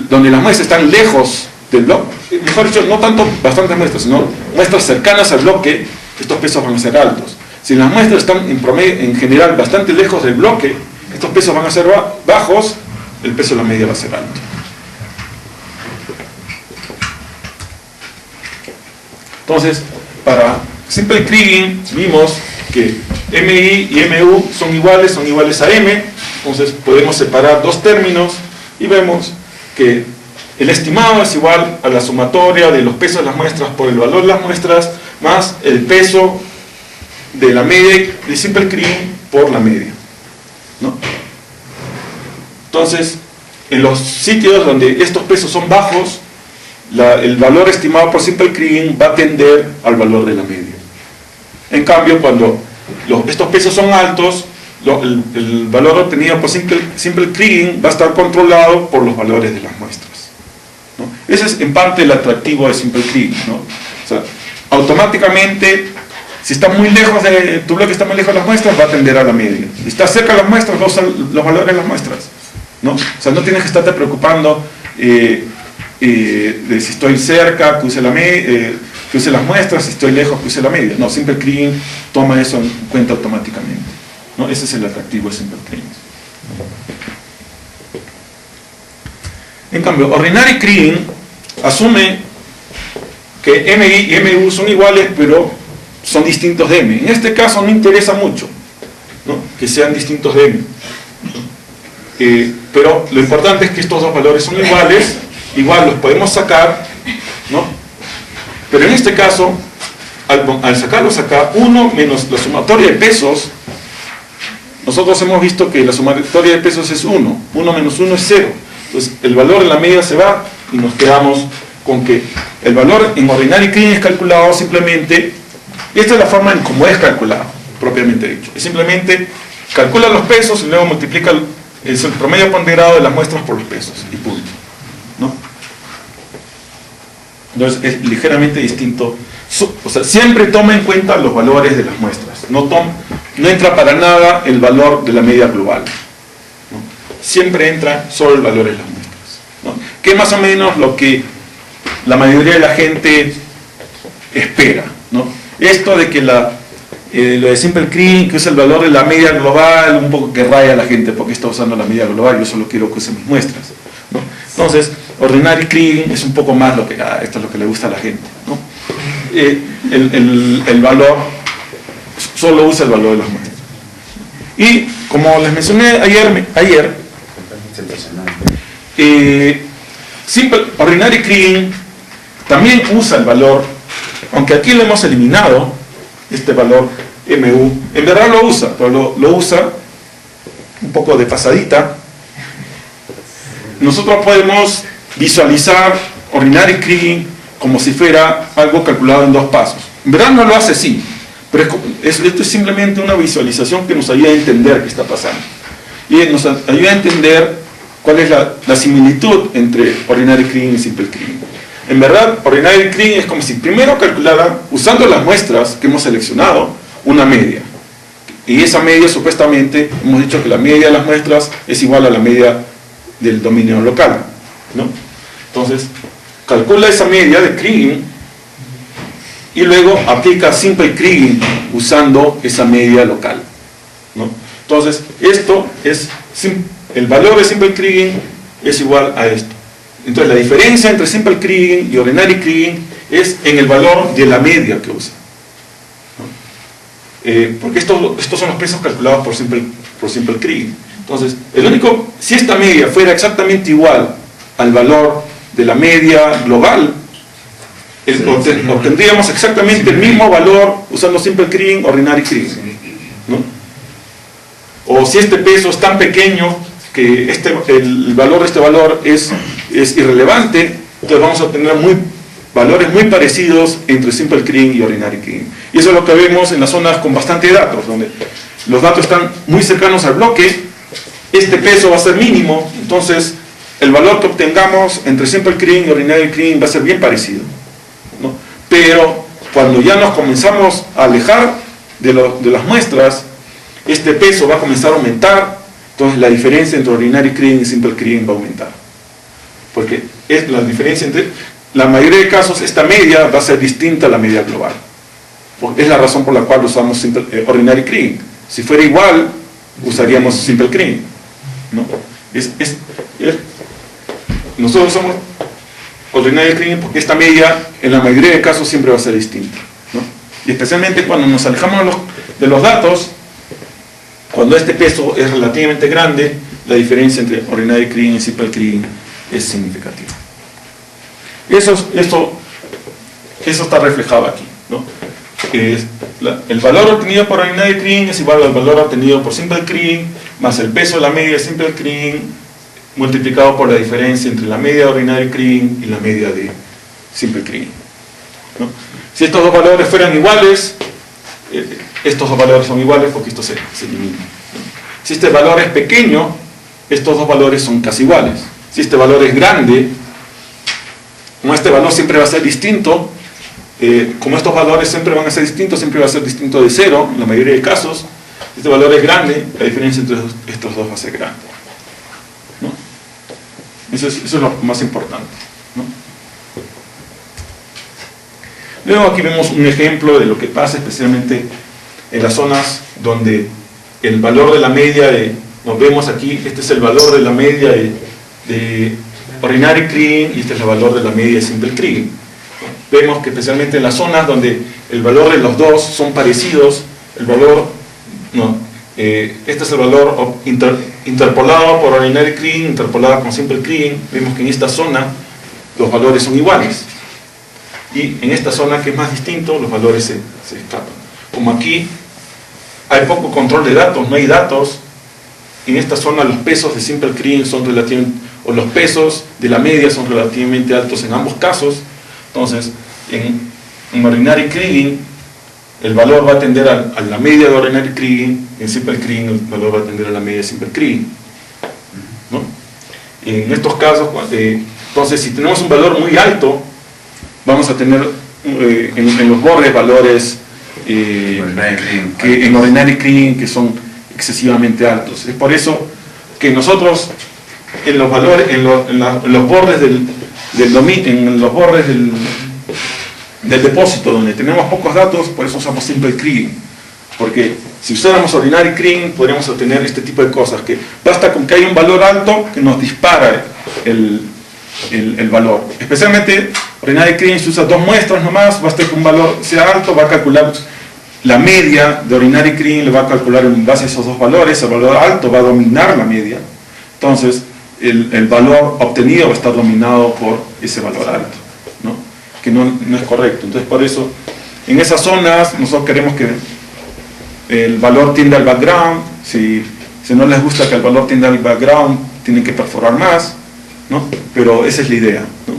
Donde las muestras están lejos del bloque, mejor dicho, no tanto bastantes muestras, sino muestras cercanas al bloque, estos pesos van a ser altos. Si las muestras están en general bastante lejos del bloque, estos pesos van a ser bajos, el peso de la media va a ser alto. Entonces, para simple kriging vimos que MI y MU son iguales a M. Entonces podemos separar dos términos y vemos que el estimado es igual a la sumatoria de los pesos de las muestras por el valor de las muestras más el peso de la media de simple kriging por la media, ¿no? Entonces, en los sitios donde estos pesos son bajos, el valor estimado por simple kriging va a tender al valor de la media. En cambio, cuando estos pesos son altos, el valor obtenido por simple kriging va a estar controlado por los valores de las muestras, ¿no? Ese es en parte el atractivo de simple kriging, ¿no? O sea, automáticamente, si está muy lejos tu bloque está muy lejos de las muestras, va a tender a la media. Si está cerca de las muestras, va a usar los valores de las muestras, ¿no? O sea, no tienes que estarte preocupando de si estoy cerca, que use las muestras, si estoy lejos, que use la media. No, simple kriging toma eso en cuenta automáticamente, ¿no? Ese es el atractivo de simple kriging. En cambio, ordinary kriging asume que MI y MU son iguales, pero son distintos de M. En este caso no interesa mucho, ¿no?, que sean distintos de M. Pero lo importante es que estos dos valores son iguales, igual los podemos sacar, ¿no? Pero en este caso, al sacarlos acá, 1 menos la sumatoria de pesos, nosotros hemos visto que la sumatoria de pesos es 1, 1 menos 1 es 0. Entonces el valor en la media se va y nos quedamos con que el valor en ordinary kriging es calculado simplemente, esta es la forma en cómo es calculado, propiamente dicho. Es simplemente calcula los pesos y luego multiplica el promedio ponderado de las muestras por los pesos y punto, ¿no? Entonces es ligeramente distinto. O sea, siempre toma en cuenta los valores de las muestras. No entra para nada el valor de la media global, ¿no? Siempre entra solo el valor de las muestras, ¿no? Que es más o menos lo que la mayoría de la gente espera, ¿no? Esto de que lo de simple kriging, que usa el valor de la media global, un poco que raya a la gente porque está usando la media global, yo solo quiero que use mis muestras, ¿no? Entonces, ordinary kriging es un poco más esto es lo que le gusta a la gente, ¿no? El valor solo usa el valor de las muestras. Y como les mencioné ayer, ordinary kriging también usa el valor, aunque aquí lo hemos eliminado, este valor MU, en verdad lo usa, pero lo usa un poco de pasadita. Nosotros podemos visualizar ordinary kriging como si fuera algo calculado en 2 pasos. En verdad no lo hace así, pero esto es simplemente una visualización que nos ayuda a entender qué está pasando. Y nos ayuda a entender cuál es la similitud entre ordinary kriging y simple kriging. En verdad, ordinary kriging es como si primero calculara, usando las muestras que hemos seleccionado, una media. Y esa media, supuestamente, hemos dicho que la media de las muestras es igual a la media del dominio local, ¿no? Entonces, calcula esa media de kriging y luego aplica simple kriging usando esa media local, ¿no? Entonces, el valor de simple kriging es igual a esto. Entonces la diferencia entre simple kriging y ordinary kriging es en el valor de la media que usa, ¿no? Porque estos son los pesos calculados por simple kriging. Entonces, si esta media fuera exactamente igual al valor de la media global, obtendríamos exactamente el mismo valor usando simple kriging, ordinary kriging, ¿no? O si este peso es tan pequeño que el valor de este valor es irrelevante, entonces vamos a obtener valores muy parecidos entre simple kriging y ordinary kriging. Y eso es lo que vemos en las zonas con bastante datos, donde los datos están muy cercanos al bloque, este peso va a ser mínimo, entonces el valor que obtengamos entre simple kriging y ordinary kriging va a ser bien parecido, ¿no? Pero cuando ya nos comenzamos a alejar de las muestras, este peso va a comenzar a aumentar. Entonces la diferencia entre ordinary kriging y simple kriging va a aumentar. Porque es la diferencia entre, la mayoría de casos, esta media va a ser distinta a la media global. Es la razón por la cual usamos ordinary kriging. Si fuera igual, usaríamos simple kriging, ¿no? Nosotros usamos ordinary kriging porque esta media, en la mayoría de casos, siempre va a ser distinta, ¿no? Y especialmente cuando nos alejamos de los datos, cuando este peso es relativamente grande, la diferencia entre ordinary kriging y simple kriging es significativa. Eso está reflejado aquí, ¿no? El valor obtenido por ordinary kriging es igual al valor obtenido por simple kriging más el peso de la media de simple kriging multiplicado por la diferencia entre la media de ordinary kriging y la media de simple kriging, ¿no? Si estos dos valores fueran iguales, estos dos valores son iguales porque esto se elimina, ¿no? Si este valor es pequeño, estos dos valores son casi iguales. Si este valor es grande, como este valor siempre va a ser distinto, como estos valores siempre van a ser distintos, siempre va a ser distinto de 0, en la mayoría de casos. Si este valor es grande, la diferencia entre estos dos va a ser grande, ¿no? Eso es lo más importante, ¿no? Luego aquí vemos un ejemplo de lo que pasa especialmente en las zonas donde el valor de la media, nos vemos aquí, este es el valor de la media de ordinary kriging y este es el valor de la media de simple kriging. Vemos que especialmente en las zonas donde el valor de los dos son parecidos, el valor, este es el valor interpolado por ordinary kriging, interpolado con simple kriging. Vemos que en esta zona los valores son iguales. Y en esta zona que es más distinto, los valores se escapan. Como aquí hay poco control de datos, no hay datos, en esta zona los pesos de simple kriging son relativamente, o los pesos de la media son relativamente altos en ambos casos. Entonces, en ordinary kriging, el valor va a tender a la media de ordinary kriging, en simple kriging el valor va a tender a la media de simple kriging, ¿no? En estos casos, entonces, si tenemos un valor muy alto, vamos a tener en los bordes valores que en ordinary kriging que son excesivamente altos. Es por eso que nosotros en los valores, en los bordes del depósito donde tenemos pocos datos, por eso usamos simple kriging, porque si usáramos ordinary kriging podríamos obtener este tipo de cosas, que basta con que haya un valor alto que nos dispara el valor. Especialmente ordinary kriging se usa dos muestras nomás, basta que un valor sea alto, va a calcular la media de ordinary kriging, le va a calcular en base a esos dos valores, el valor alto va a dominar la media, entonces el valor obtenido va a estar dominado por ese valor alto, ¿no? Que no es correcto. Entonces por eso en esas zonas nosotros queremos que el valor tienda al background. Si no les gusta que el valor tienda al background, tienen que perforar más, ¿no? Pero esa es la idea, ¿no?